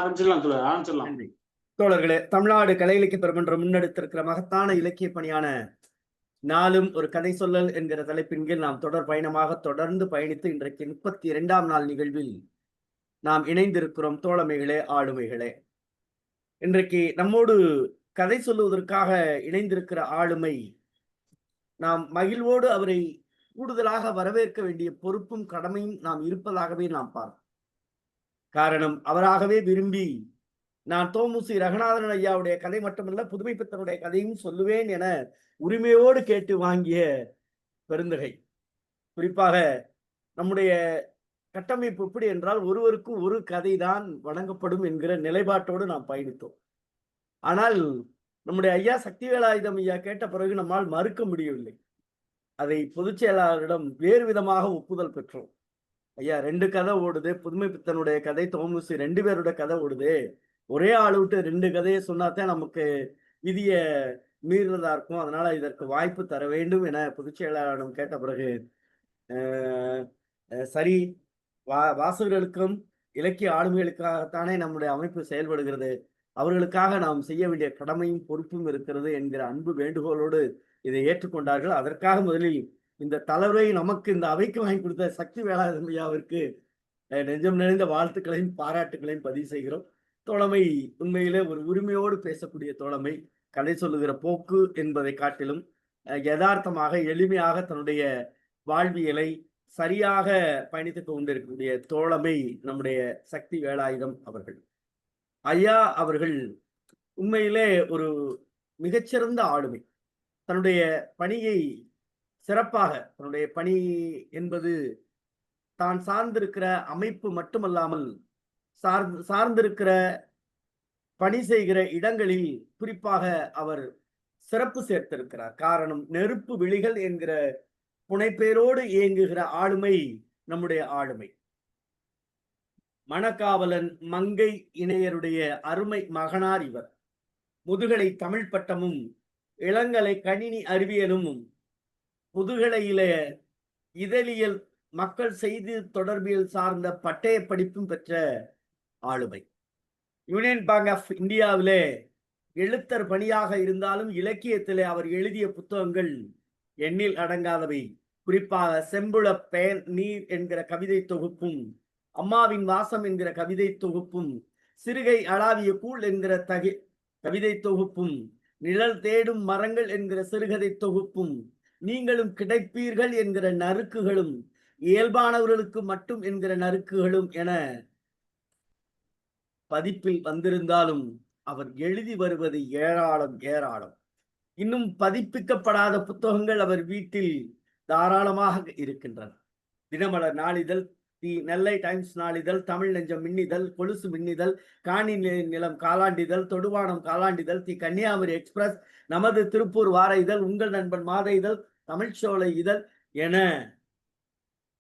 ஆரம்பிச்சிடலாம் தோழர், ஆரம்பிச்சிடலாம். நன்றி. தோழர்களே, தமிழ்நாடு கலை இலக்கிய பெருமன்றம் முன்னெடுத்திருக்கிற மகத்தான இலக்கிய பணியான நாளும் ஒரு கதை சொல்லல் என்கிற தலைப்பின் கீழ் நாம் தொடர் பயணமாக தொடர்ந்து பயணித்து இன்றைக்கு 32ஆம் நாள் நிகழ்வில் நாம் இணைந்திருக்கிறோம். தோழமைகளே, ஆளுமைகளே, இன்றைக்கு நம்மோடு கதை சொல்லுவதற்காக இணைந்திருக்கிற ஆளுமை, நாம் மகிழ்வோடு அவரை கூடுதலாக வரவேற்க வேண்டிய பொறுப்பும் கடமையும் நாம் இருப்பதாகவே நாம் பார்க்கிறோம். காரணம், அவராகவே விரும்பி நான் தோமுசி ரகுநாதன் ஐயாவுடைய கதை மட்டுமல்ல, புதுமை பித்தனுடைய கதையும் சொல்லுவேன் என உரிமையோடு கேட்டு வாங்கிய பெருந்தகை. குறிப்பாக நம்முடைய கட்டமைப்பு எப்படி என்றால், ஒருவருக்கும் ஒரு கதை தான் வழங்கப்படும் என்கிற நிலைப்பாட்டோடு நாம் பயணித்தோம். ஆனால் நம்முடைய ஐயா சக்திவேலாயுதம் ஐயா கேட்ட பிறகு நம்மால் மறுக்க முடியவில்லை. அதை பொதுச் செயலாளரிடம் வேறு விதமாக ஒப்புதல் பெற்றோம். ஐயா, 2 கதை ஓடுது, புதுமை பித்தனுடைய கதை, தோமுசி 2 பேருடைய கதை ஓடுது. ஒரே ஆளு விட்டு 2 கதையை சொன்னாதான் நமக்கு விதிய மீறுறதா இருக்கும். அதனால இதற்கு வாய்ப்பு தர வேண்டும் என பொதுச் செயலாளரிடம் கேட்ட பிறகு, சரி, வாசகர்களுக்கும் இலக்கிய ஆளுமைகளுக்காகத்தானே நம்முடைய அமைப்பு செயல்படுகிறது, அவர்களுக்காக நாம் செய்ய வேண்டிய கடமையும் பொறுப்பும் இருக்கிறது என்கிற அன்பு வேண்டுகோளோடு இதை ஏற்றுக்கொண்டார்கள். அதற்காக முதலில் இந்த தலைவரை நமக்கு இந்த அவைக்கு வாங்கி கொடுத்த சக்தி வேலாயுதம் ஐயாவிற்கு நெஞ்சம் நிறைந்த வாழ்த்துக்களையும் பாராட்டுகளையும் பதிவு செய்கிறோம். தோழமை உண்மையிலே ஒரு உரிமையோடு பேசக்கூடிய தோழமை. கதை சொல்லுகிற போக்கு என்பதை காட்டிலும் யதார்த்தமாக எளிமையாக தன்னுடைய வாழ்வியலை சரியாக பயணித்துக் கொண்டிருக்கக்கூடிய தோழமை நம்முடைய சக்தி வேலாயுதம் அவர்கள். ஐயா அவர்கள் உண்மையிலே ஒரு மிகச்சிறந்த ஆளுமை. தன்னுடைய பணியை சிறப்பாக, தன்னுடைய பணி என்பது தான் சார்ந்திருக்கிற அமைப்பு மட்டுமல்லாமல் சார்ந்திருக்கிற பணி செய்கிற இடங்களில் குறிப்பாக அவர் சிறப்பு சேர்த்திருக்கிறார். காரணம், நெருப்பு விழிகள் என்கிற புனைப்பேரோடு இயங்குகிற ஆளுமை நம்முடைய ஆளுமை. மணக்காவலன் மங்கை இணையருடைய அருமை மகனார் இவர். முதுகலை தமிழ் பட்டமும் இளங்கலை கணினி அறிவியலும் முதுகலையில இதழியல் மக்கள் செய்தி தொடர்பியல் சார்ந்த பட்டய படிப்பும் பெற்ற ஆளுமை. யூனியன் பேங்க் ஆஃப் இந்தியாவிலே எழுத்தர் பணியாக இருந்தாலும் இலக்கியத்திலே அவர் எழுதிய புத்தகங்கள் எண்ணில் அடங்காதவை. குறிப்பாக செம்புள பெயர் நீர் என்கிற கவிதை தொகுப்பும், அம்மாவின் வாசம் என்கிற கவிதை தொகுப்பும், சிறுகை அளாவிய கூழ் என்கிற கவிதை தொகுப்பும், நிழல் தேடும் மரங்கள் என்கிற சிறுகதை தொகுப்பும், நீங்களும் கிடைப்பீர்கள் என்கிற நறுக்குகளும், இயல்பானவர்களுக்கு மட்டும் என்கிற நறுக்குகளும் என பதிப்பில் வந்திருந்தாலும் அவர் எழுதி வருவது ஏராளம் ஏராளம். இன்னும் பதிப்பிக்கப்படாத புத்தகங்கள் அவர் வீட்டில் தாராளமாக இருக்கின்றன. தினமலர் நாளிதழ், தி நெல்லை டைம்ஸ் நாளிதழ், தமிழ் நெஞ்சம் மின்னிதழ், கொலுசு மின்னிதழ், காணி நிலம் காலாண்டிதழ், தொடுவானம் காலாண்டிதழ், தி கன்னியாகுமரி எக்ஸ்பிரஸ், நமது திருப்பூர் வார இதழ், உங்கள் நண்பன் மாத இதழ், தமிழ்ச்சோலை இதழ் என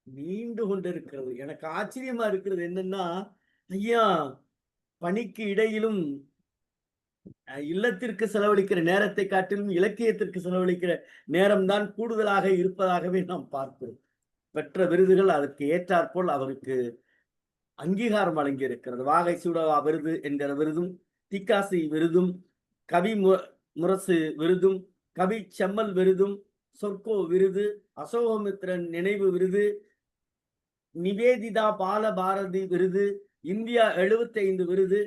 நீண்டு கொண்டிருக்கிறது. எனக்கு ஆச்சரியமா இருக்கிறது என்னன்னா, ஐயா பணிக்கு இடையிலும் இல்லத்திற்கு செலவழிக்கிற நேரத்தை காட்டிலும் இலக்கியத்திற்கு செலவழிக்கிற நேரம்தான் கூடுதலாக இருப்பதாகவே நாம் பார்க்கிறோம். பெற்ற விருதுகள் அதற்கு ஏற்றாற்போல் அவருக்கு அங்கீகாரம் வழங்கி இருக்கிறது. வாகை சூடவா விருது என்கிற விருதும், திக்காசி விருதும், கவி முரசு விருதும், கவி செம்மல் விருதும், சொர்க்கோ விருது, அசோகமித்ரன் நினைவு விருது, நிவேதிதா பால பாரதி விருது, இந்தியா 75 விருது,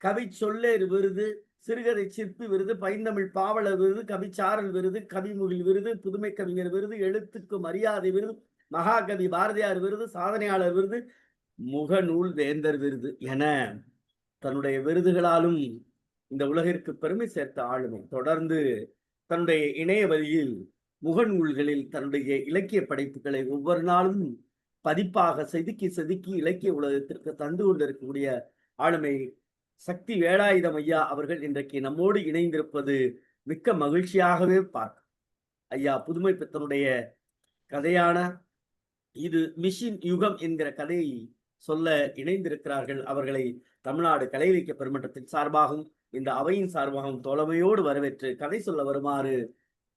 கவி சொல்லேறு விருது, சிறுகதை சிற்பி விருது, பைந்தமிழ் பாவலர் விருது, கவிச்சாரல் விருது, கவிமுகில் விருது, புதுமை கவிஞர் விருது, எழுத்துக்கு மரியாதை விருது, மகாகவி பாரதியார் விருது, சாதனையாளர் விருது, முகநூல் வேந்தர் விருது என தன்னுடைய விருதுகளாலும் இந்த உலகிற்கு பெருமை சேர்த்த ஆளுமை. தொடர்ந்து தன்னுடைய இணைய வழியில் முகநூல்களில் தன்னுடைய இலக்கிய படைப்புகளை ஒவ்வொரு நாளும் பதிப்பாக செதுக்கி செதுக்கி இலக்கிய உலகத்திற்கு தந்து கொண்டிருக்கக்கூடிய ஆளுமை சக்தி வேலாயுதம் ஐயா அவர்கள் இன்றைக்கு நம்மோடு இணைந்திருப்பது மிக்க மகிழ்ச்சியாகவே பார்க்க. ஐயா புதுமை பித்தனுடைய கதையான இது மிஷின் யுகம் என்கிற கதையை சொல்ல இணைந்திருக்கிறார்கள். அவர்களை தமிழ்நாடு கலை இலக்கிய பெருமன்றத்தின் சார்பாகவும் இந்த அவையின் சார்பாகவும் தோழமையோடு வரவேற்று கதை சொல்ல வருமாறு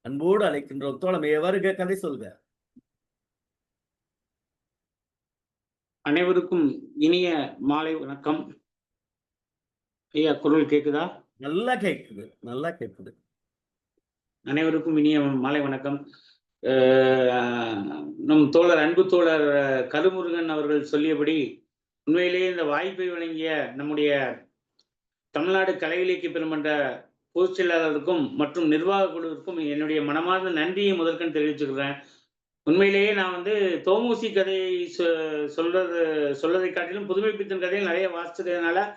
அன்போடு அழைக்கின்றோம். தோழமையை வருக, கதை சொல்க. அனைவருக்கும் இனிய மாலை வணக்கம். ஐயா குரல் கேக்குதா? நல்லா கேக்குது, நல்லா கேக்குது. அனைவருக்கும் இனிய மாலை வணக்கம். நம் தோழர் அன்பு தோழர் கருமுருகன் அவர்கள் சொல்லியபடி உண்மையிலேயே இந்த வாய்ப்பை வழங்கிய நம்முடைய தமிழ்நாடு கலை இலக்கிய பெருமன்ற பொதுச் செயலாளருக்கும் மற்றும் நிர்வாக குழுவிற்கும் என்னுடைய மனமார்ந்த நன்றியை முதற்கண் தெரிவிச்சுக்கிறேன். உண்மையிலேயே நான் வந்து தோமுசி கதையை சொல்றதை காட்டிலும் புதுமை பித்தன் கதையை நிறைய வாசிச்சதுனால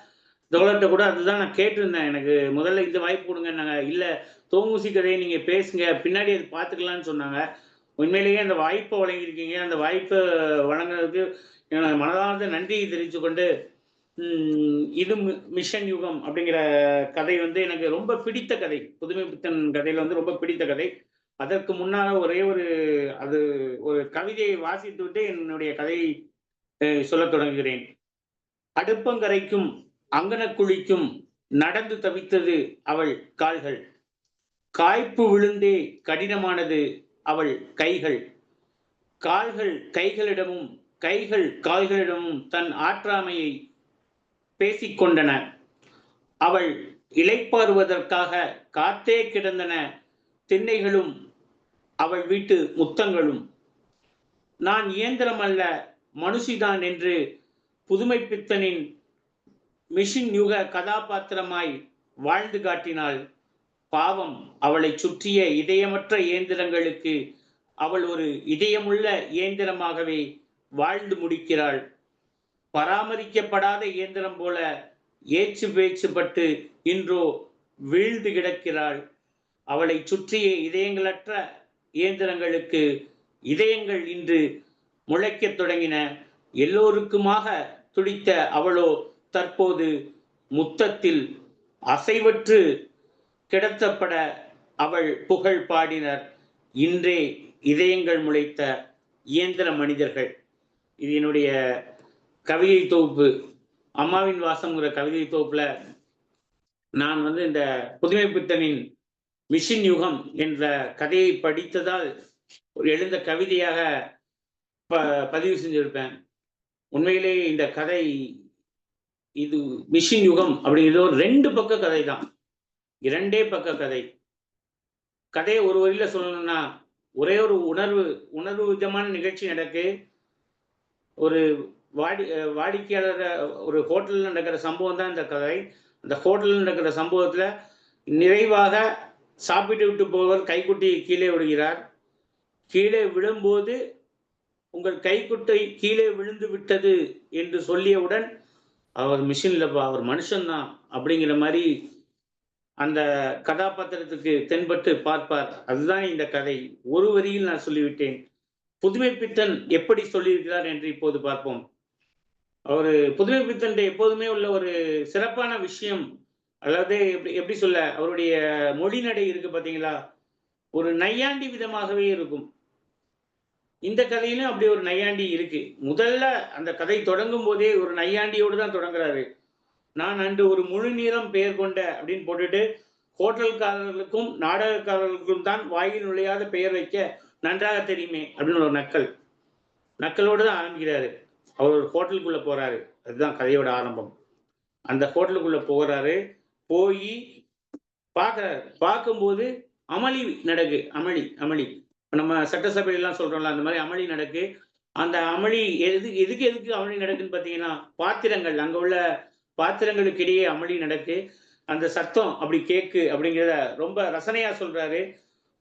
தோழர்கிட்ட கூட அதுதான் நான் கேட்டிருந்தேன். எனக்கு முதல்ல இந்த வாய்ப்பு கொடுங்கன்னாங்க. இல்ல தோமுசி கதையை நீங்க பேசுங்க, பின்னாடி அது பார்த்துக்கலாம்னு சொன்னாங்க. உண்மையிலேயே அந்த வாய்ப்பை வழங்கியிருக்கீங்க. அந்த வாய்ப்பை வழங்குனதுக்கு எனது மனதார்ந்த நன்றியை தெரிவித்துக் கொண்டு, இது மிஷன் யுகம் அப்படிங்கிற கதை வந்து எனக்கு ரொம்ப பிடித்த கதை. புதுமை பித்தன் கதையில வந்து ரொம்ப பிடித்த கதை. அதற்கு முன்னால ஒரே ஒரு கவிதையை வாசித்துவிட்டு என்னுடைய கதையை சொல்லத் தொடங்குகிறேன். அடுப்பங்கரைக்கும் அங்கனக்குழிக்கும் நடந்து தவித்தது அவள் கால்கள். காய்ப்பு விழுந்தே கடினமானது அவள் கைகள். கால்கள் கைகளிடமும் கைகள் கால்களிடமும் தன் ஆற்றாமையை பேசிக்கொண்டன. அவள் இளைப்பாறுவதற்காக காத்தே கிடந்தன திண்ணைகளும் அவள் வீட்டு முத்தங்களும். நான் இயந்திரம் அல்ல மனுஷிதான் என்று புதுமை பித்தனின் மிஷின் யுக கதாபாத்திரமாய் வாழ்ந்து காட்டினாள். பாவம், அவளை சுற்றிய இதயமற்ற இயந்திரங்களுக்கு அவள் ஒரு இதயமுள்ள இயந்திரமாகவே வாழ்ந்து முடிக்கிறாள். பராமரிக்கப்படாத இயந்திரம் போல ஏச்சு பேச்சு பட்டு இன்றோ வீழ்ந்து கிடக்கிறாள். அவளை சுற்றிய இதயங்களற்ற இயந்திரங்களுக்கு இதயங்கள் இன்று முளைக்கத் தொடங்கின. எல்லோருக்குமாக துடித்த அவளோ தற்போது முத்தத்தில் அசைவற்று கிடத்தப்பட அவள் புகழ் பாடினர். இன்றே இதயங்கள் முளைத்த இயந்திர மனிதர்கள். இது என்னுடைய கவிதை தொகுப்பு, அம்மாவின் வாசம்ங்கிற கவிதை தொகுப்புல நான் வந்து இந்த புதுமை பித்தனின் மிஷின் யுகம் என்ற கதையை படித்ததால் எழுந்த கவிதையாக பதிவு செஞ்சிருப்பேன். உண்மையிலேயே இந்த கதை, இது மிஷின் யுகம் அப்படிங்கிறது ஒரு 2 பக்க கதை தான். 2 பக்க கதை. கதையை ஒரு வரியில சொல்லணும்னா, ஒரே ஒரு உணர்வு விதமான நிகழ்ச்சி நடக்கு. ஒரு வாடிக்கையாளர் ஒரு ஹோட்டலில் நடக்கிற சம்பவம் தான் இந்த கதை. அந்த ஹோட்டலில் நடக்கிற சம்பவத்துல நிறைவாக சாப்பிட்டு விட்டு போவர் கைக்குட்டி கீழே விடுகிறார். கீழே விழும்போது உங்கள் கைக்குட்டை கீழே விழுந்து விட்டது என்று சொல்லியவுடன் அவர் மிஷின் இல்லப்பா, அவர் மனுஷன்தான் அப்படிங்கிற மாதிரி அந்த கதாபாத்திரத்துக்கு தென்பட்டு பார்ப்பார். அதுதான் இந்த கதை. ஒரு வரியில் நான் சொல்லிவிட்டேன். புதுமை பித்தன் எப்படி சொல்லியிருக்கிறார் என்று இப்போது பார்ப்போம். புதுமை பித்தன் எப்போதுமே உள்ள ஒரு சிறப்பான விஷயம், அதாவது எப்படி சொல்ல, அவருடைய மொழி நடை இருக்கு பாத்தீங்களா, ஒரு நையாண்டி விதமாகவே இருக்கும். இந்த கதையிலும் அப்படி ஒரு நையாண்டி இருக்கு. முதல்ல அந்த கதை தொடங்கும் போதே ஒரு நையாண்டியோடு தான் தொடங்குறாரு. நான் அன்று ஒரு முழு நீளம் பெயர் கொண்ட அப்படின்னு போட்டுட்டு, ஹோட்டல்காரர்களுக்கும் நாடகக்காரர்களுக்கும் தான் வாயில் நுழையாத பெயர் வைக்க நன்றாக தெரியுமே அப்படின்னு ஒரு நக்கலோடு தான் ஆரம்பிக்கிறாரு. அவர் ஒரு ஹோட்டலுக்குள்ள போறாரு. அதுதான் கதையோட ஆரம்பம். அந்த ஹோட்டலுக்குள்ள போகிறாரு. போய் பார்க்கிறாரு. பார்க்கும்போது அமளி நடக்கு. அமளி நம்ம சட்டசபையெல்லாம் சொல்றோம்ல, அந்த மாதிரி அமளி நடக்கு. அந்த அமளி எதுக்கு அமளி நடக்குன்னு பார்த்தீங்கன்னா, பாத்திரங்கள், அங்க உள்ள பாத்திரங்களுக்கு இடையே அமளி நடக்கு. அந்த சத்தம் அப்படி கேக்கு அப்படிங்கிறத ரொம்ப ரசனையா சொல்றாரு.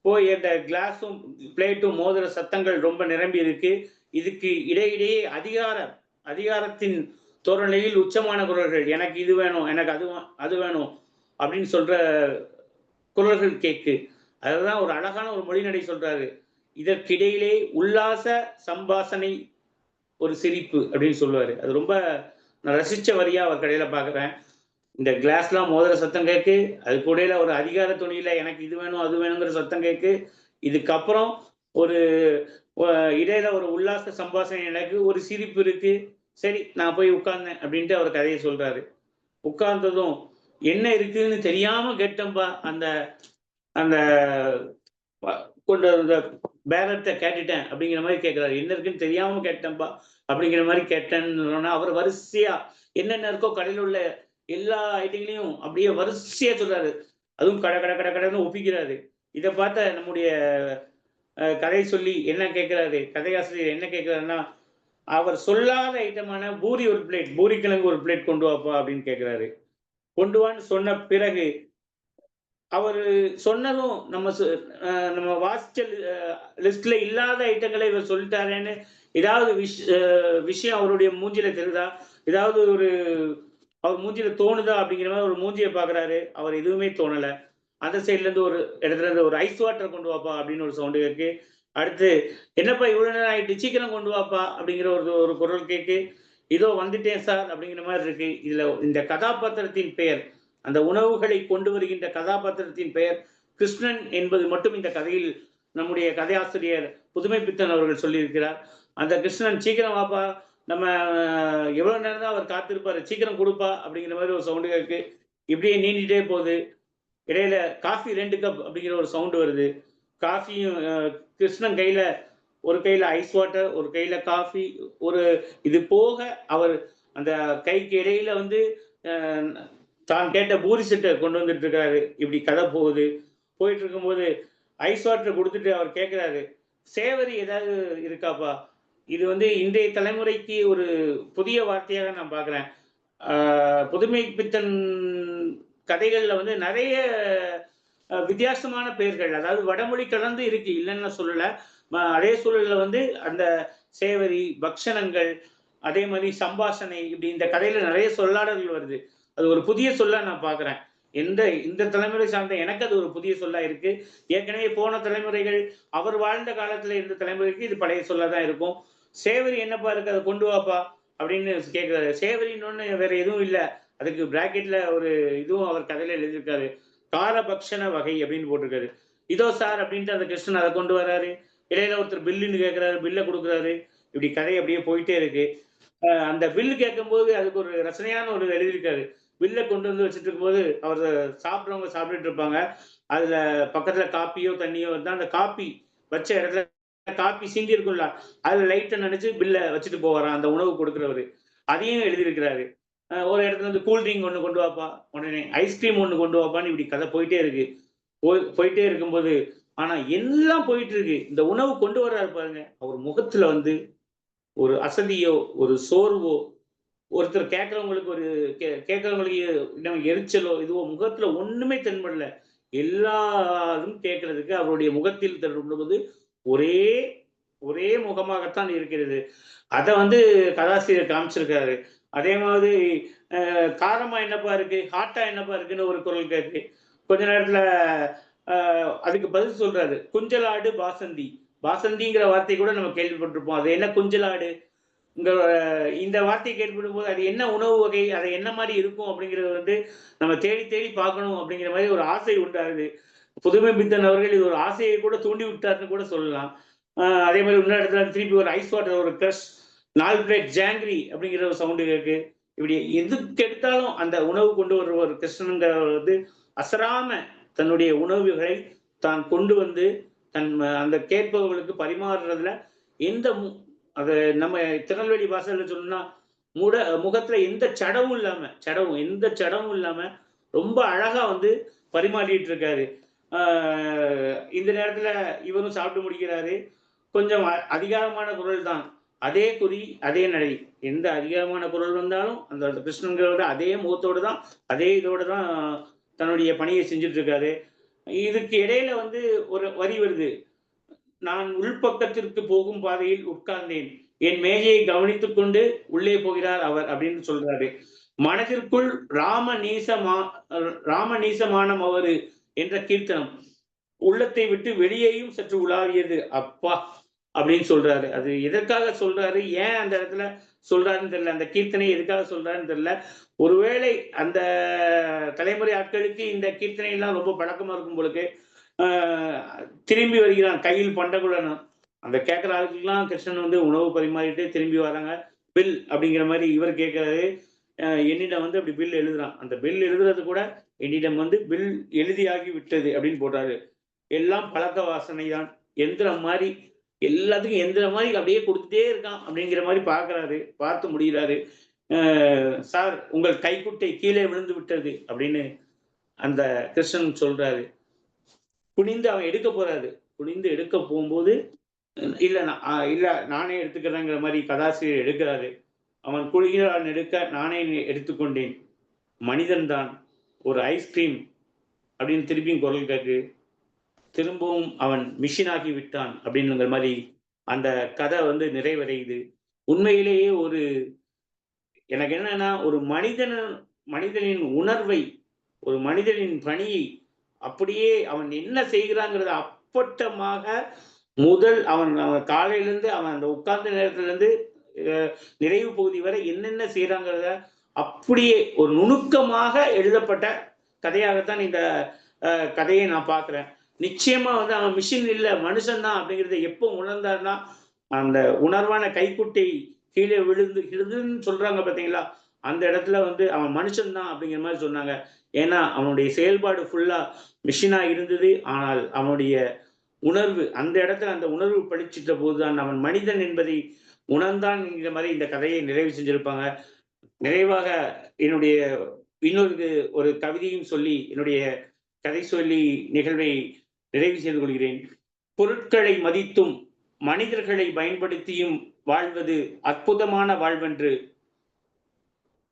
போய் அந்த கிளாஸும் பிளேட்டும் மோதுற சத்தங்கள் ரொம்ப நிரம்பி இருக்கு. இதுக்கு இடையிடையே அதிகாரத்தின் தோரணையில் உச்சமான குரல்கள், எனக்கு இது வேணும், எனக்கு அது வேணும் அப்படின்னு சொல்ற குரல்கள் கேக்கு. அதுதான் ஒரு அழகான ஒரு மொழிநடை சொல்றாரு. இதற்கிடையிலே உல்லாச சம்பாசனை ஒரு சிரிப்பு அப்படின்னு சொல்லுவாரு. அது ரொம்ப நான் ரசிச்ச வரியா அவர் கடையில பாக்குறேன். இந்த கிளாஸ்லாம் மோதிர சத்தம் கேக்கு, அது கூட ஒரு அதிகார துணியில எனக்கு இது வேணும் அது வேணுங்கிற சத்தம் கேக்கு. இதுக்கப்புறம் ஒரு இடையில ஒரு உல்லாச சம்பாஷணை எனக்கு ஒரு சிரிப்பு இருக்கு. சரி, நான் போய் உட்கார்ந்தேன் அப்படின்ட்டு அவர் கதையை சொல்றாரு. உட்கார்ந்ததும் என்ன இருக்குன்னு தெரியாம கேட்டம்பா, அந்த அந்த கொண்டு அந்த பேரத்தை கேட்டுட்டேன் அப்படிங்கிற மாதிரி கேட்கிறாரு. என்ன இருக்குன்னு தெரியாம கேட்டேன்பா அப்படிங்கிற மாதிரி கேட்டேன்னு அவர் வரிசையா என்னென்ன இருக்கோ கடையில் உள்ள எல்லா ஐட்டங்களையும் அப்படியே வரிசையா சொல்றாரு. அதுவும் கட கட கட கடன்னு ஒப்பிக்கிறாரு. இத பார்த்த நம்முடைய கதை சொல்லி என்ன கேட்கிறாரு, கதையாசிரியர் என்ன கேட்கிறாருன்னா, அவர் சொல்லாத ஐட்டமான பூரி ஒரு பிளேட், பூரி கிழங்கு ஒரு பிளேட் கொண்டு வாப்பா அப்படின்னு கேட்கிறாரு. கொண்டு வான்னு சொன்ன பிறகு, அவரு சொன்னதும் நம்ம வாசிச்ச லிஸ்ட்ல இல்லாத ஐட்டங்கள இவர் சொல்லிட்டாரேன்னு ஏதாவது விஷயம் அவருடைய மூஞ்சில தெரியுதா? ஏதாவது ஒரு அவர் மூஞ்சில தோணுதா? அப்படிங்கிற மாரி ஒரு மூஞ்சிய பார்க்குறாரு. அவர் எதுவுமே தோணல. அந்த சைட்ல இருந்து ஒரு இடத்துல இருந்து ஒரு ஐஸ் வாட்டர் கொண்டு வாப்பா அப்படின்னு ஒரு சவுண்ட் கேக்கு. அடுத்து என்னப்பா இவ்வளவு நேரம் ஆயிட்டு சீக்கிரம் கொண்டு வாப்பா அப்படிங்கிற ஒரு ஒரு குரல் கேக்கு. இதோ வந்துட்டேன் சார் அப்படிங்கிற மாதிரி இருக்கு. இதுல இந்த கதாபாத்திரத்தின் பெயர், அந்த உணவுகளை கொண்டு வருகின்ற கதாபாத்திரத்தின் பெயர் கிருஷ்ணன் என்பது மட்டும் இந்த கதையில் நம்முடைய கதையாசிரியர் புதுமைப்பித்தன் அவர்கள் சொல்லியிருக்கிறார். அந்த கிருஷ்ணன் சீக்கிரம் வாப்பா, நம்ம எவ்வளவு நேரம் தான் அவர் காத்திருப்பாரு, சீக்கிரம் கொடுப்பா அப்படிங்கிற மாதிரி ஒரு சவுண்டு கேக்கு. இப்படியே நீண்டிட்டே போகுது. இடையில காஃபி 2 கப் அப்படிங்கிற ஒரு சவுண்ட் வருது. காஃபியும் கிருஷ்ணன் கையில ஒரு கையில ஐஸ் வாட்டர், ஒரு கையில காஃபி, ஒரு இது போக அவர் அந்த கைக்கு இடையில வந்து அ தான் கேட்ட பூரி செட்ட கொண்டு வந்துட்டு இருக்காரு. இப்படி கதை போகுது. போயிட்டு இருக்கும்போது ஐஸ் வாட்டர் குடுத்துட்டு அவர் கேட்கிறாரு, "சேவரி ஏதாவது இருக்காப்பா?" இது வந்து இன்றைய தலைமுறைக்கு ஒரு புதிய வார்த்தையாக நான் பார்க்கிறேன். ஆ புதுமை பித்தன் கதைகள்ல வந்து நெறைய வித்தியாசமான பெயர்கள். அதாவது வடமொழி கலந்து இருக்கு. இல்லன்னு நான் சொல்லல. அதே சூழல்ல வந்து அந்த சேவரி, பக்ஷணங்கள், அதே மாரி சம்பாஷணை இப்படி இந்த கதையில நெறைய சொல்லாடல்கள் வருது. அது ஒரு புதிய சொல்லா நான் பார்க்குறேன். இந்த தலைமுறை சார்ந்த எனக்கு அது ஒரு புதிய சொல்லா இருக்கு. ஏற்கனவே போன தலைமுறைகள், அவர் வாழ்ந்த காலத்துல இருந்த தலைமுறைக்கு இது பழைய சொல்லா தான் இருக்கும். "சேவரி என்னப்பா இருக்கு? அத கொண்டு வாப்பா" அப்படின்னு கேட்கிறாரு. சேவரின்னொன்னு வேற எதுவும் இல்ல. அதுக்கு பிராக்கெட்ல ஒரு இதுவும் அவர் கதையில எழுதியிருக்காரு. காரபக்ஷண வகை அப்படின்னு போட்டிருக்காரு. "இதோ சார்" அப்படின்ட்டு அந்த கிருஷ்ணன் அத கொண்டு வராரு. இடையில ஒருத்தர் பில்லுன்னு கேட்கிறாரு. பில்ல குடுக்குறாரு. இப்படி கதை அப்படியே போயிட்டே இருக்கு. அந்த பில் கேட்கும்போது அதுக்கு ஒரு ரசனையான ஒரு எழுதியிருக்காரு. பில்ல கொண்டு வந்து வச்சுட்டு இருக்கும்போது, அவரு சாப்பிடுறவங்க சாப்பிட்டுட்டு இருப்பாங்க. அதுல பக்கத்துல காப்பியோ, தண்ணியோ இருந்தா அந்த காப்பி வச்ச இடத்துல காப்பி சிந்தி இருக்கும்ல, அதுல லைட்டா நனைச்சு பில்ல வச்சுட்டு போவாராம் அந்த உணவு குடுக்குறவரு. அதையும் எழுதியிருக்கிறாரு. ஒரு இடத்துல இருந்து கூல் ட்ரிங்க் ஒண்ணு கொண்டு வாப்பா, உடனே ஐஸ்கிரீம் ஒண்ணு கொண்டு வாப்பான்னு இப்படி கதை போயிட்டே இருக்கு. போயிட்டே இருக்கும்போது, ஆனா எல்லாம் போயிட்டு இருக்கு. இந்த உணவு கொண்டு வர்றாரு பாருங்க, அவர் முகத்துல வந்து ஒரு அசதியோ, ஒரு சோர்வோ, ஒருத்தர் கேட்கிறவங்களுக்கு ஒரு கேட்கிறவங்களுக்கு நம்ம எரிச்சலோ, இதுவோ முகத்துல ஒண்ணுமே தென்படல. எல்லாரும் கேட்கிறதுக்கு அவருடைய முகத்தில் தென்படுவது ஒரே ஒரே முகமாகத்தான் இருக்கிறது. அத வந்து கதாசிரியர் காமிச்சிருக்காரு. அதே மாதிரி காரமா என்னப்பா இருக்கு? ஹாட்டா என்னப்பா இருக்குன்னு ஒரு குரல் கேட்கு. கொஞ்ச நேரத்துல அ அதுக்கு பதில் சொல்றாரு. குஞ்சலாடு பாசந்தி. பாசந்திங்கிற வார்த்தை கூட நம்ம கேள்விப்பட்டிருப்போம். அது என்ன குஞ்சலாடு? இந்த இந்த வார்த்தைய கேள்விப்படும்போது, அது என்ன உணவு வகை? அது என்ன மாரி இருக்கும்? அப்படிங்கிறது வந்து நம்ம தேடி தேடி பார்க்கணும் அப்படிங்கிற மாரி ஒரு ஆசை உண்டாகுது. புதுமை பித்தன் அவர்கள் இது ஒரு ஆசையை கூட தூண்டி விட்டார்ன்னு கூட சொல்லலாம். அதே மாரி இன்னொரு இடத்துல திருப்பி ஒரு ஐஸ் வாட்டர் ஒரு கிரஷ் 4 பிளேட் ஜாங்கிரி அப்படிங்கிற ஒரு சவுண்ட் கேக்கு. இப்படி எதுக்கு எடுத்தாலும் அந்த உணவு கொண்டு வர ஒரு கிருஷ்ணன்ங்கிறவர் வந்து அசராம தன்னுடைய உணவுகளை தான் கொண்டு வந்து அந்த கேட்பவர்களுக்கு பரிமாறுறதுல எந்த அது நம்ம திருநெல்வேலி பாஷையில சொல்லணும்னா, முட முகத்துல எந்த எந்த சடவும் இல்லாம ரொம்ப அழகா வந்து பரிமாறிட்டு இருக்காரு. ஆ இந்த நேரத்துல இவரும் சாப்பிட்டு முடிக்கிறாரு. கொஞ்சம் அதிகாரமான குரல் தான். அதே குறி, அதே நடை. எந்த அதிகாரமான குரல் வந்தாலும், அந்த கிருஷ்ணன்கிறவரு அதே முகத்தோட தான், அதே இதோட தான் தன்னுடைய பணிய செஞ்சுட்டு இருக்காரு. இதுக்கு இடையில வந்து ஒரு வரி வருது. நான் உள்பக்கத்திற்கு போகும் பாதையில் உட்கார்ந்தேன். என் மேஜையை கவனித்துக் கொண்டு உள்ளே போகிறார் அவர் அப்படின்னு சொல்றாரு. மனதிற்குள் ராமநீசமானம் அவரு என்ற கீர்த்தனம். உள்ளத்தை விட்டு வெளியேயும் சற்று உலாவியது. அப்பா! அப்படின்னு சொல்றாரு. அது எதற்காக சொல்றாரு? ஏன் அந்த இடத்துல சொல்றாருன்னு தெரியல. அந்த கீர்த்தனை எதுக்காக சொல்றாருன்னு தெரியல. ஒருவேளை அந்த தலைமுறை ஆட்களுக்கு இந்த கீர்த்தனை எல்லாம் ரொம்ப பழக்கமா இருக்கும் போலருக்கு. ஆ திரும்பி வருகிறான் கையில் பண்டகுலனும். அந்த கேட்கிற ஆளுக்கெல்லாம் கிருஷ்ணன் வந்து உணவு பரிமாறிட்டு திரும்பி வராங்க. பில் அப்படிங்கிற மாரி இவர் கேட்கிறாரு. என்னிடம் வந்து அப்படி பில் எழுதுறான். அந்த பில் எழுதுறது கூட என்னிடம் வந்து பில் எழுதியாகி விட்டது அப்படின்னு போட்டாரு. எல்லாம் பழக்க வாசனை தான். எந்திரம் மாரி எல்லாத்துக்கும் எந்திரம் மாரி அப்படியே குடுத்துட்டே இருக்கான் அப்படிங்கிற மாரி பார்க்குறாரு. பார்த்து முடிக்கிறாரு. சார் உங்கள் கைக்குட்டை கீழே விழுந்து விட்டது அப்படின்னு அந்த கிருஷ்ணன் சொல்றாரு. குனிந்து அவன் எடுக்க போறாரு. குனிந்து எடுக்க போகும்போது இல்ல இல்ல நானே எடுத்துக்கிறேங்கிற மாதிரி கதாசிரியர் எடுக்கிறாரு. அவன் குனிகிறான் எடுக்க நானே எடுத்துக்கொண்டேன். மனிதன் தான் ஒரு ஐஸ்கிரீம் அப்படின்னு திருப்பியும் குரல் கேட்கு. திரும்பவும் அவன் மிஷினாகி விட்டான் அப்படிங்கிற மாதிரி அந்த கதை வந்து நிறைவடையுது. உண்மையிலேயே எனக்கு என்னன்னா ஒரு மனிதனின் உணர்வை, ஒரு மனிதனின் பணியை அப்படியே அவன் என்ன செய்கிறாங்கிறத அப்பட்டமாக அவன் காலையிலிருந்து அவன் அந்த உட்கார்ந்த நேரத்திலிருந்து நிறைவு பகுதி வரை என்னென்ன செய்யறாங்கிறத அப்படியே ஒரு நுணுக்கமாக எழுதப்பட்ட கதையாகத்தான் இந்த கதையை நான் பார்க்கிறேன். நிச்சயமா வந்து அவன் மிஷின் இல்ல மனுஷன் தான் அப்படிங்கிறத எப்போ உணர்ந்தார்னா அந்த உணர்வான கைக்குட்டை கீழே விழுந்துன்னு சொல்றாங்க பார்த்தீங்களா, அந்த இடத்துல வந்து அவன் மனுஷன் தான் அப்படிங்கிற மாதிரி சொன்னாங்க. ஏன்னா அவனுடைய செயல்பாடு ஃபுல்லா மிஷினா இருந்தது. ஆனால் அவனுடைய உணர்வு அந்த இடத்துல அந்த உணர்வு பழிச்சிட்ட போதுதான் அவன் மனிதன் என்பதை உணர்ந்தான் என்கிற மாதிரி இந்த கதையை நிறைவு செஞ்சிருப்பாங்க. நிறைவாக என்னுடைய இன்னொரு ஒரு கவிதையும் சொல்லி என்னுடைய கதை சொல்லி நிகழ்வை நிறைவு செய்து கொள்கிறேன். பொருட்களை மதித்தும் மனிதர்களை பயன்படுத்தியும் வாழ்வது அற்புதமான வாழ்வென்று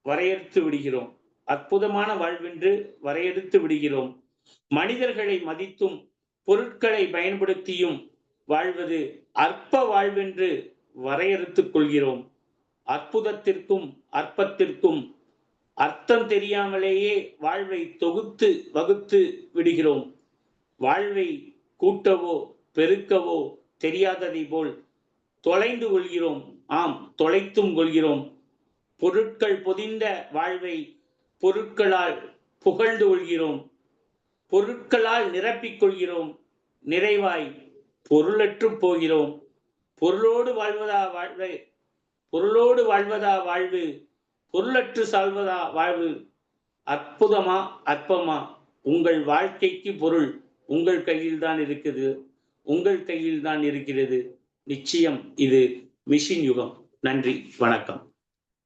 வரையறுத்து விடுகிறோம். அற்புதமான வாழ்வென்று வரையறுத்து விடுகிறோம். மனிதர்களை மதித்தும் பொருட்களை பயன்படுத்தியும் வாழ்வது அற்ப வாழ்வென்று வரையறுத்துக் கொள்கிறோம். அற்புதத்திற்கும் அற்பத்திற்கும் அர்த்தம் தெரியாமலேயே வாழ்வை தொகுத்து வகுத்து விடுகிறோம். வாழ்வை கூட்டவோ பெருக்கவோ தெரியாததை போல் தொலைந்து கொள்கிறோம். ஆம், தொலைத்தும் கொள்கிறோம். பொருட்கள் பொதிந்த வாழ்வை பொருட்களால் புகழ்ந்து கொள்கிறோம். பொருட்களால் நிரப்பிக் கொள்கிறோம். நிறைவாய் பொருளற்று போகிறோம். பொருளோடு வாழ்வதா வாழ்வு, பொருளோடு வாழ்வதா வாழ்வு, பொருளற்று சாழ்வதா வாழ்வு. அற்புதமா அற்பமா? உங்கள் வாழ்க்கைக்கு பொருள் உங்கள் கையில் தான் இருக்குது. உங்கள் கையில் தான் இருக்கிறது. நிச்சயம் இது மிஷின் யுகம். நன்றி, வணக்கம்.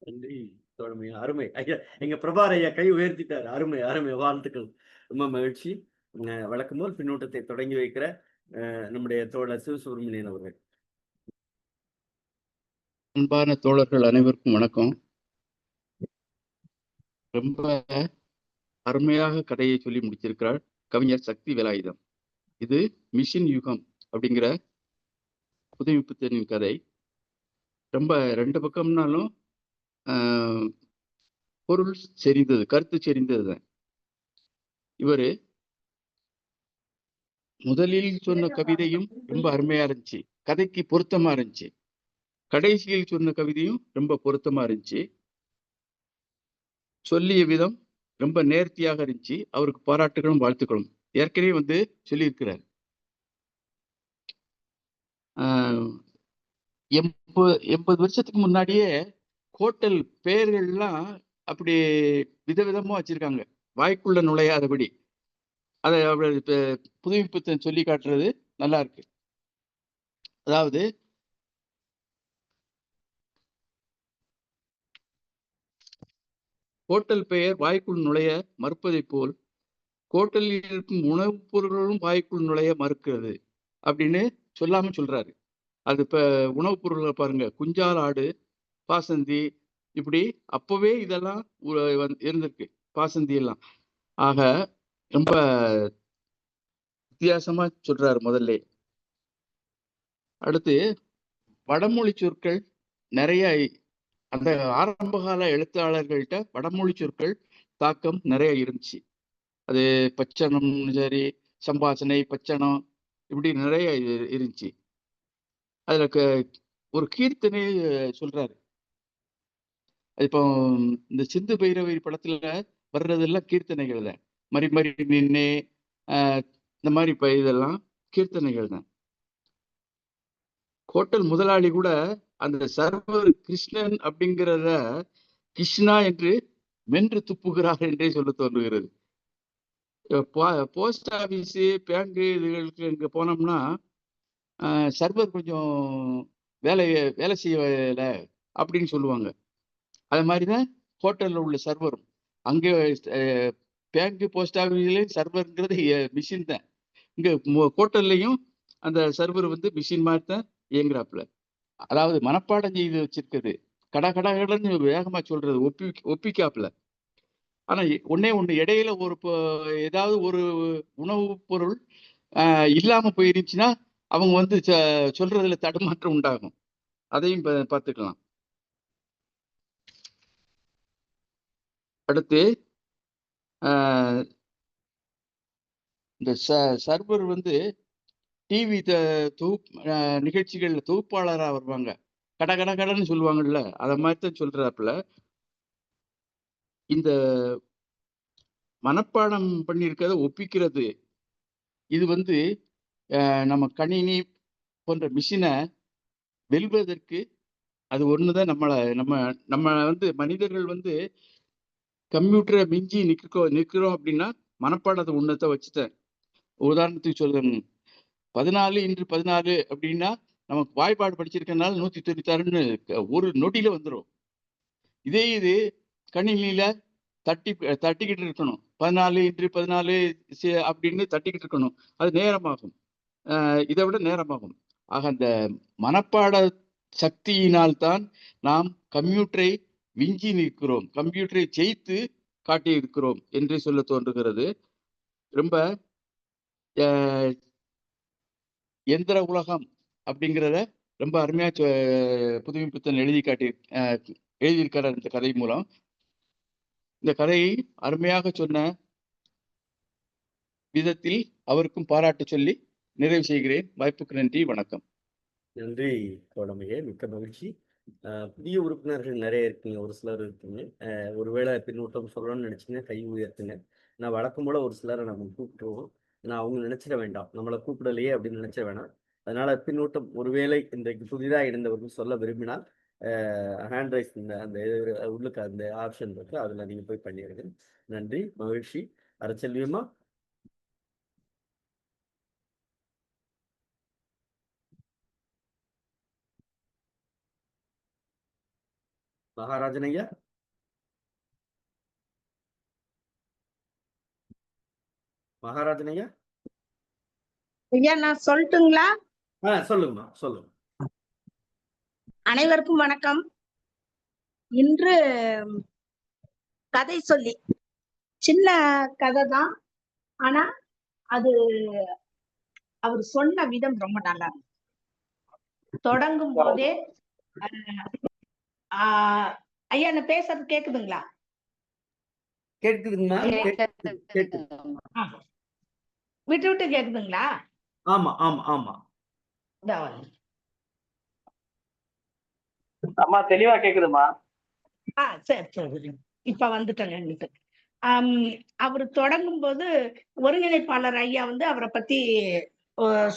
நன்றி தோழமை, அருமை. ஐயா எங்க பிரபார் ஐயா கை உயர்த்திட்டார். அருமை அருமை, வாழ்த்துக்கள். ரொம்ப மகிழ்ச்சி. வழக்கம் போல் பின்னூட்டத்தை தொடங்கி வைக்கிற நம்முடைய தோழர் சிவசுப்ரமணியன் அவர்கள். அன்பான தோழர்கள் அனைவருக்கும் வணக்கம். ரொம்ப அருமையாக கதையை சொல்லி முடிச்சிருக்கிறார் கவிஞர் சக்தி வேலாயுதம். இது மிஷின் யுகம் அப்படிங்கிற புதுமைப்பித்தனின் கதை. ரொம்ப ரெண்டு பக்கம்னாலும் பொருள் செறிந்தது, கருத்து செறிந்தது தான். இவரு முதலில் சொன்ன கவிதையும் ரொம்ப அருமையா இருந்துச்சு, கதைக்கு பொருத்தமா இருந்துச்சு. கடைசியில் சொன்ன கவிதையும் ரொம்ப பொருத்தமா இருந்துச்சு. சொல்லிய விதம் ரொம்ப நேர்த்தியாக இருந்துச்சு. அவருக்கு பாராட்டுகளும் வாழ்த்துக்களும். ஏற்கனவே வந்து சொல்லியிருக்கிறார். 80 வருஷத்துக்கு முன்னாடியே ஹோட்டல் பெயர்கள்லாம் அப்படி விதவிதமா வச்சிருக்காங்க, வாய்க்குள்ள நுழையாதபடி. அதை புதுமைப்பித்தன் சொல்லி காட்டுறது நல்லா இருக்கு. அதாவது ஹோட்டல் பெயர் வாய்க்குள் நுழைய மறுப்பதை போல் ஹோட்டலில் இருக்கும் உணவுப் பொருள்களும் வாய்க்குள் நுழைய மறுக்கிறது அப்படின்னு சொல்லாம சொல்றாரு. அது இப்ப உணவுப் பொருள்களை பாருங்க, குஞ்சால் ஆடு, பாசந்தி, இப்படி அப்பவே இதெல்லாம் இருந்திருக்கு, பாசந்தி எல்லாம். ஆக ரொம்ப வித்தியாசமா சொல்றாரு முதல்ல. அடுத்து வடமொழி சொற்கள் நிறைய, அந்த ஆரம்பகால எழுத்தாளர்கள்ட்ட வடமொழி சொற்கள் தாக்கம் நிறைய இருந்துச்சு. அது பச்சனம், சரி, சம்பாசனை, பச்சனம், இப்படி நிறைய இருந்துச்சு. அதுல ஒரு கீர்த்தனை சொல்றாரு. இப்போ இந்த சிந்து பைரவி படத்துல வர்றதெல்லாம் கீர்த்தனைகள் தான். மறி மறி நின்னே, இந்த மாதிரி இதெல்லாம் கீர்த்தனைகள் தான். ஹோட்டல் முதலாளி கூட அந்த சர்வர் கிருஷ்ணன் அப்படிங்கிறத கிருஷ்ணா என்று மென்று துப்புகிறார் என்றே சொல்ல தோன்றுகிறது. போஸ்ட் ஆஃபீஸு, பேங்கு இதுகளுக்கு இங்கே போனோம்னா சர்வர் கொஞ்சம் வேலை செய்யலை அப்படின்னு சொல்லுவாங்க. அது மாதிரிதான் ஹோட்டல்ல உள்ள சர்வரும். அங்கே பேங்க் போஸ்ட் ஆஃபீஸ்லயும் சர்வர்ங்கிறது மிஷின் தான். இங்க ஹோட்டல்லையும் அந்த சர்வர் வந்து மிஷின் மாதிரி தான் இயங்குறாப்புல. அதாவது மனப்பாடம் செய்து வச்சிருக்குது, கடன்னு வேகமா சொல்றது, ஒப்பிக்காப்புல. ஆனா ஒண்ணே ஒண்ணு, இடையில ஏதாவது ஒரு உணவு பொருள் இல்லாம போயிருச்சுன்னா அவங்க வந்து சொல்றதுல தடுமாற்றம் உண்டாகும். அதையும் பார்த்துக்கலாம். அடுத்து இந்த சர்வர் வந்து டிவி நிகழ்ச்சிகள்ல தொகுப்பாளரா வருவாங்க, கடன்னு சொல்லுவாங்கல்ல, அத மாதிரி தான் சொல்றாப்புல. இந்த மனப்பாடம் பண்ணியிருக்கிறத ஒப்பிக்கிறது, இது வந்து நம்ம கணினி போன்ற மிஷினை வெல்வதற்கு அது ஒண்ணுதான். நம்ம வந்து மனிதர்கள் வந்து கம்ப்யூட்டரை மிஞ்சி நிற்கிறோம் அப்படின்னா மனப்பாடத்தை ஒன்றத்தை வச்சுட்டேன். உதாரணத்துக்கு சொல்றேன், 14x14 அப்படின்னா நமக்கு வாய்ப்பாடு படிச்சிருக்கனால 196ன்னு ஒரு நொடியில வந்துடும். இதே இது கணினியில தட்டிக்கிட்டு இருக்கணும், 14x14 அப்படின்னு தட்டிக்கிட்டு இருக்கணும், அது நேரமாகும், இதை விட நேரமாகும். ஆக அந்த மனப்பாட சக்தியினால்தான் நாம் கம்ப்யூட்டரை விஞ்சி நிற்கிறோம், கம்ப்யூட்டரை ஜெயித்து காட்டியிருக்கிறோம் என்று சொல்ல தோன்றுகிறது. ரொம்ப எந்திர உலகம் அப்படிங்கிறத ரொம்ப அருமையா புதுமைப்பித்தன் எழுதியிருக்கிறார் இந்த கதை மூலம். இந்த கதையை அருமையாக சொன்ன விதத்தில் அவருக்கும் பாராட்டு சொல்லி நிறைவு செய்கிறேன். வாய்ப்புக்கு நன்றி, வணக்கம். நன்றி தோழமையே, மிக்க மகிழ்ச்சி. புதிய உறுப்பினர்கள் நிறைய இருக்கீங்க, ஒரு சிலர் இருக்கீங்க. ஒருவேளை பின்னூட்டம் சொல்லணும்னு நினைச்சீங்கன்னா கை உயர்த்துங்க. நான் வழக்கம் போல ஒரு சிலரை நம்ம கூப்பிட்டுருவோம். நான் அவங்க நினைச்சிட வேண்டாம், நம்மளை கூப்பிடலையே அப்படின்னு நினைச்ச வேணாம். அதனால பின்னூட்டம் ஒருவேளை இன்றைக்கு புதிதாக இணைந்தவர்கள் சொல்ல விரும்பினால் ஹேண்ட் ரைஸ் அந்த உள்ளுக்கு அந்த ஆப்ஷன் இருக்கு, அதில் நீங்கள் போய் பண்ணிடுங்க. நன்றி, மகிழ்ச்சி. அரச்செல்வியம்மா. மகாராஜன் ஐயா. மகாராஜன் ஐயா. ஐயா நான் சொல்லட்டுங்களா? சொல்லுங்கம்மா, சொல்லுங்க. அனைவருக்கும் வணக்கம். இன்று கதை சொல்லி சின்ன கதை தான், ஆனா அது அவர் சொன்ன விதம் ரொம்ப நல்லா இருக்கு. தொடங்கும் போதே ஐயா நான் பேசுறது கேக்குதுங்களா? கேக்குதுங்களா? விட்டு விட்டு கேக்குதுங்களா? ஆமா ஆமா ஆமா. அம்மா தெளிவா கேக்குதுமா? சரி சரி, இப்ப வந்துட்டேங்க. அவரு தொடங்கும் போது ஒருங்கிணைப்பாளர் ஐயா வந்து அவரை பத்தி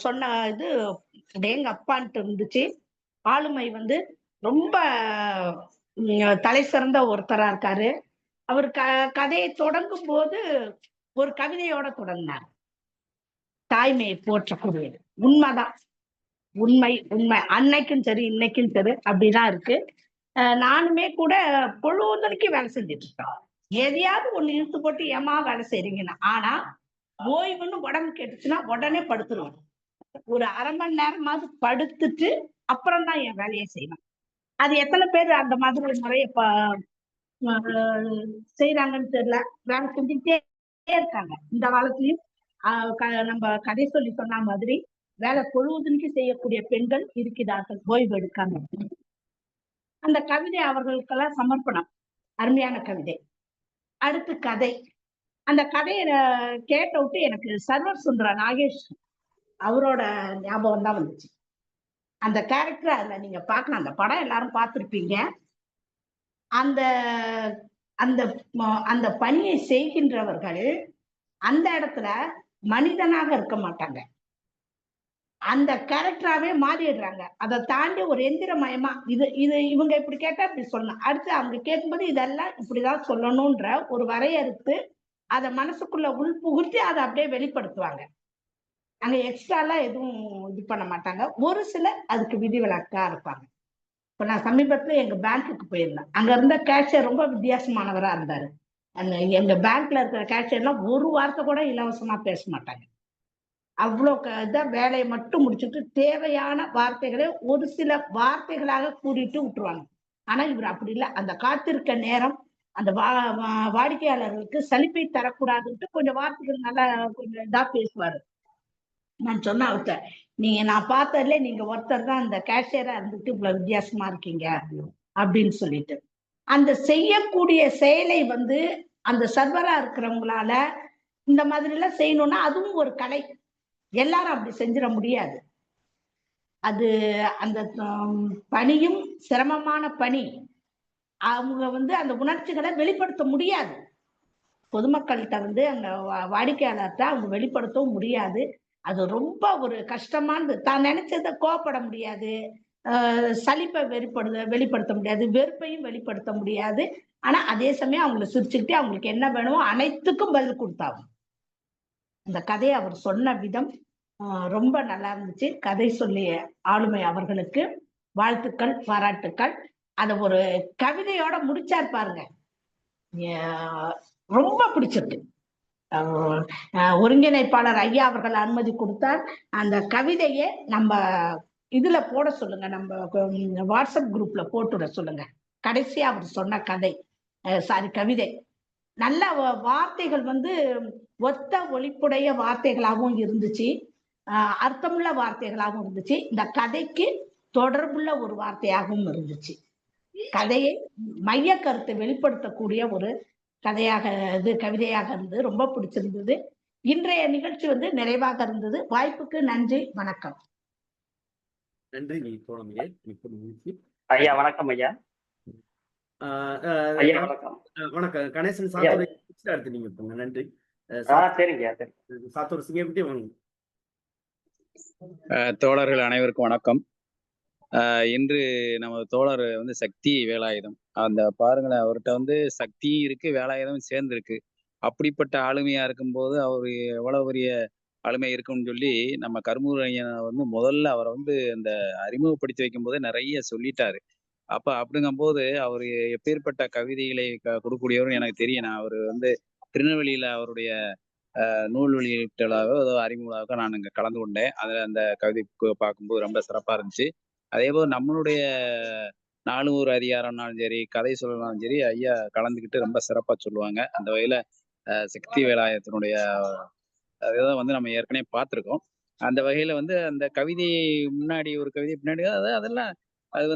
சொன்ன இது எங்க அப்பான்ட்டு இருந்துச்சு. ஆளுமை வந்து ரொம்ப தலை சிறந்த ஒருத்தரா இருக்காரு. அவர் கதையை தொடங்கும் போது ஒரு கவிதையோட தொடங்கினார். தாய்மையை போற்றக்கூடியது உண்மைதான், உண்மை உண்மை, அன்னைக்கும் சரி இன்னைக்கும் சரி அப்படிதான் இருக்கு. நானுமே கூட பொழுதுனைக்கு வேலை செஞ்சுட்டு இருக்கேன். எதையாவது ஒண்ணு இழுத்து போட்டு ஏமா வேலை செய்றீங்கன்னா, ஆனா ஓய்வுன்னு உடம்பு கேட்டுச்சுன்னா உடனே படுத்துருவேன். ஒரு அரை மணி நேரமாவது படுத்துட்டு அப்புறம் தான் என் வேலையை செய்வேன். அது எத்தனை பேர் அந்த மாதிரி முறைய செய்யறாங்கன்னு தெரியல. வேலை செஞ்சுட்டே இருக்காங்க இந்த காலத்துலயும். நம்ம கதை சொல்லி சொன்ன மாதிரி வேலை பொழுதுனைக்கு செய்யக்கூடிய பெண்கள் இருக்கிறார்கள், ஓய்வு எடுக்காம. அந்த கவிதை அவர்களுக்கெல்லாம் சமர்ப்பணம், அருமையான கவிதை. அடுத்து கதை. அந்த கதையை கேட்ட விட்டு எனக்கு சர்வர் சுந்தரா நாகேஷ் அவரோட ஞாபகம் தான் வந்துச்சு. அந்த கேரக்டர் அதுல நீங்க பார்க்கலாம், அந்த படம் எல்லாரும் பார்த்திருப்பீங்க. அந்த அந்த அந்த பணியை செய்கின்றவர்கள் அந்த இடத்துல மனிதனாக இருக்க மாட்டாங்க, அந்த கேரக்டராவே மாறிடுறாங்க. அதை தாண்டி ஒரு எந்திரமயமா இது இவங்க இப்படி கேட்டா இப்படி சொல்லணும், அடுத்து அவங்க கேட்கும்போது இதெல்லாம் இப்படிதான் சொல்லணும்ன்ற ஒரு வரையறுத்து அதை மனசுக்குள்ள உள்புகுத்தி அதை அப்படியே வெளிப்படுத்துவாங்க. அங்க எக்ஸ்ட்ரா எல்லாம் எதுவும் இது பண்ண மாட்டாங்க. ஒரு சிலர் அதுக்கு விதிவிலக்கா இருப்பாங்க. இப்ப நான் சமீபத்துல எங்க பேங்க்குக்கு போயிருந்தேன். அங்க இருந்த கேஷியர் ரொம்ப வித்தியாசமானவரா இருந்தாரு. அந்த எங்க பேங்க்ல இருக்கிற கேஷியர்லாம் ஒரு வார்த்தை கூட இலவசமா பேச மாட்டாங்க. அவ்வளோ இதான் வேலையை மட்டும் முடிச்சுட்டு தேவையான வார்த்தைகளை ஒரு சில வார்த்தைகளாக கூறிட்டு விட்டுருவாங்க. ஆனா இவர் அப்படி இல்லை. அந்த காத்திருக்க நேரம் அந்த வாடிக்கையாளர்களுக்கு சலிப்பை தரக்கூடாதுன்ட்டு கொஞ்சம் வார்த்தைகள் நல்லா கொஞ்சம் இதா பேசுவாரு. நான் சொன்ன அவர்கிட்ட, நான் பார்த்ததுல நீங்க ஒருத்தர் தான் அந்த கேஷியரா இருந்துட்டு இவ்வளவு வித்தியாசமா இருக்கீங்க அப்படின்னு சொல்லிட்டு. அந்த செய்யக்கூடிய செயலை அந்த சர்வரா இருக்கிறவங்களால இந்த மாதிரி எல்லாம் செய்யணும்னா அதுவும் ஒரு கலை. எல்லாரும் அப்படி செஞ்சிட முடியாது. அது அந்த பணியும் சிரமமான பணி. அவங்க அந்த உணர்ச்சிகளை வெளிப்படுத்த முடியாது. பொதுமக்கள்கிட்ட அந்த வாடிக்கையாளர்கிட்ட அவங்க வெளிப்படுத்தவும் முடியாது. அது ரொம்ப ஒரு கஷ்டமானது. தான் நினைச்சதை கோவப்பட முடியாது, சலிப்பை வெளிப்படுத்த முடியாது, வெறுப்பையும் வெளிப்படுத்த முடியாது. ஆனா அதே சமயம் அவங்களை சிரிச்சுக்கிட்டே அவங்களுக்கு என்ன வேணுமோ அனைத்துக்கும் பதில் கொடுத்தாகும். அந்த கதையை அவர் சொன்ன விதம் ரொம்ப நல்லா இருந்துச்சு. கதை சொல்லிய ஆளுமை அவர்களுக்கு வாழ்த்துக்கள், பாராட்டுக்கள். அத ஒரு கவிதையோட முடிச்சார் பாருங்க, ரொம்ப பிடிச்சிருக்கு. ஒருங்கிணைப்பாளர் ஐயா அவர்கள் அனுமதி கொடுத்தால் அந்த கவிதையை நம்ம இதுல போட சொல்லுங்க, நம்ம வாட்ஸ்அப் குரூப்ல போட்டுட சொல்லுங்க. கடைசியா அவர் சொன்ன கவிதை நல்ல வார்த்தைகள் ஒத்த ஒலிப்புடைய வார்த்தைகளாகவும் இருந்துச்சு, அர்த்தமுள்ள வார்த்தைகளாகவும் இருந்துச்சு. இந்த கதைக்கு தொடர்புள்ள ஒரு வார்த்தையாகவும் இருந்துச்சு. கதையை மைய கருத்தை வெளிப்படுத்தக்கூடிய ஒரு கவிதையாக இருந்தது. ரொம்ப பிடிச்சிருந்தது. இன்றைய நிகழ்ச்சி நிறைவாக இருந்தது. வாய்ப்புக்கு நன்றி, வணக்கம். நன்றி ஐயா. வணக்கம் ஐயா. ஐயா வணக்கம். வணக்கம் கணேசன். சாத்தூர் அடுத்து நீங்க போங்க. நன்றி. சரிங்க. சாத்தூர் சிங்கப்பட்டி வாங்க. தோழர்கள் அனைவருக்கும் வணக்கம். இன்று நமது தோழர் சக்தி வேலாயுதம், அந்த பாருங்களேன், அவர்கிட்ட சக்தியும் இருக்கு, வேலாயுதமும் சேர்ந்து இருக்கு. அப்படிப்பட்ட ஆளுமையா இருக்கும்போது அவர் எவ்வளவு பெரிய ஆளுமை இருக்குன்னு சொல்லி நம்ம கருமூர் ஐயன் முதல்ல அவரை அந்த அறிமுகப்படுத்தி வைக்கும் போதே நிறைய சொல்லிட்டாரு. அப்ப அப்படிங்கும்போது அவர் எப்பேற்பட்ட கவிதைகளை கொடுக்கக்கூடியவரும் எனக்கு தெரியும். நான் அவர் திருநெல்வேலியில அவருடைய நூல் வெளியீட்டாக அறிமுகமாக நான் இங்கே கலந்து கொண்டேன். அதில் அந்த கவிதை பார்க்கும்போது ரொம்ப சிறப்பாக இருந்துச்சு. அதே போல் நம்மளுடைய 400 அதிகாரம்னாலும் சரி, கதை சொல்லனாலும் சரி, ஐயா கலந்துக்கிட்டு ரொம்ப சிறப்பாக சொல்லுவாங்க. அந்த வகையில் சக்தி வேலாயுதத்தினுடைய அதுதான் நம்ம ஏற்கனவே பார்த்துருக்கோம். அந்த வகையில் அந்த கவிதை முன்னாடி ஒரு கவிதை பின்னாடி அதெல்லாம் அது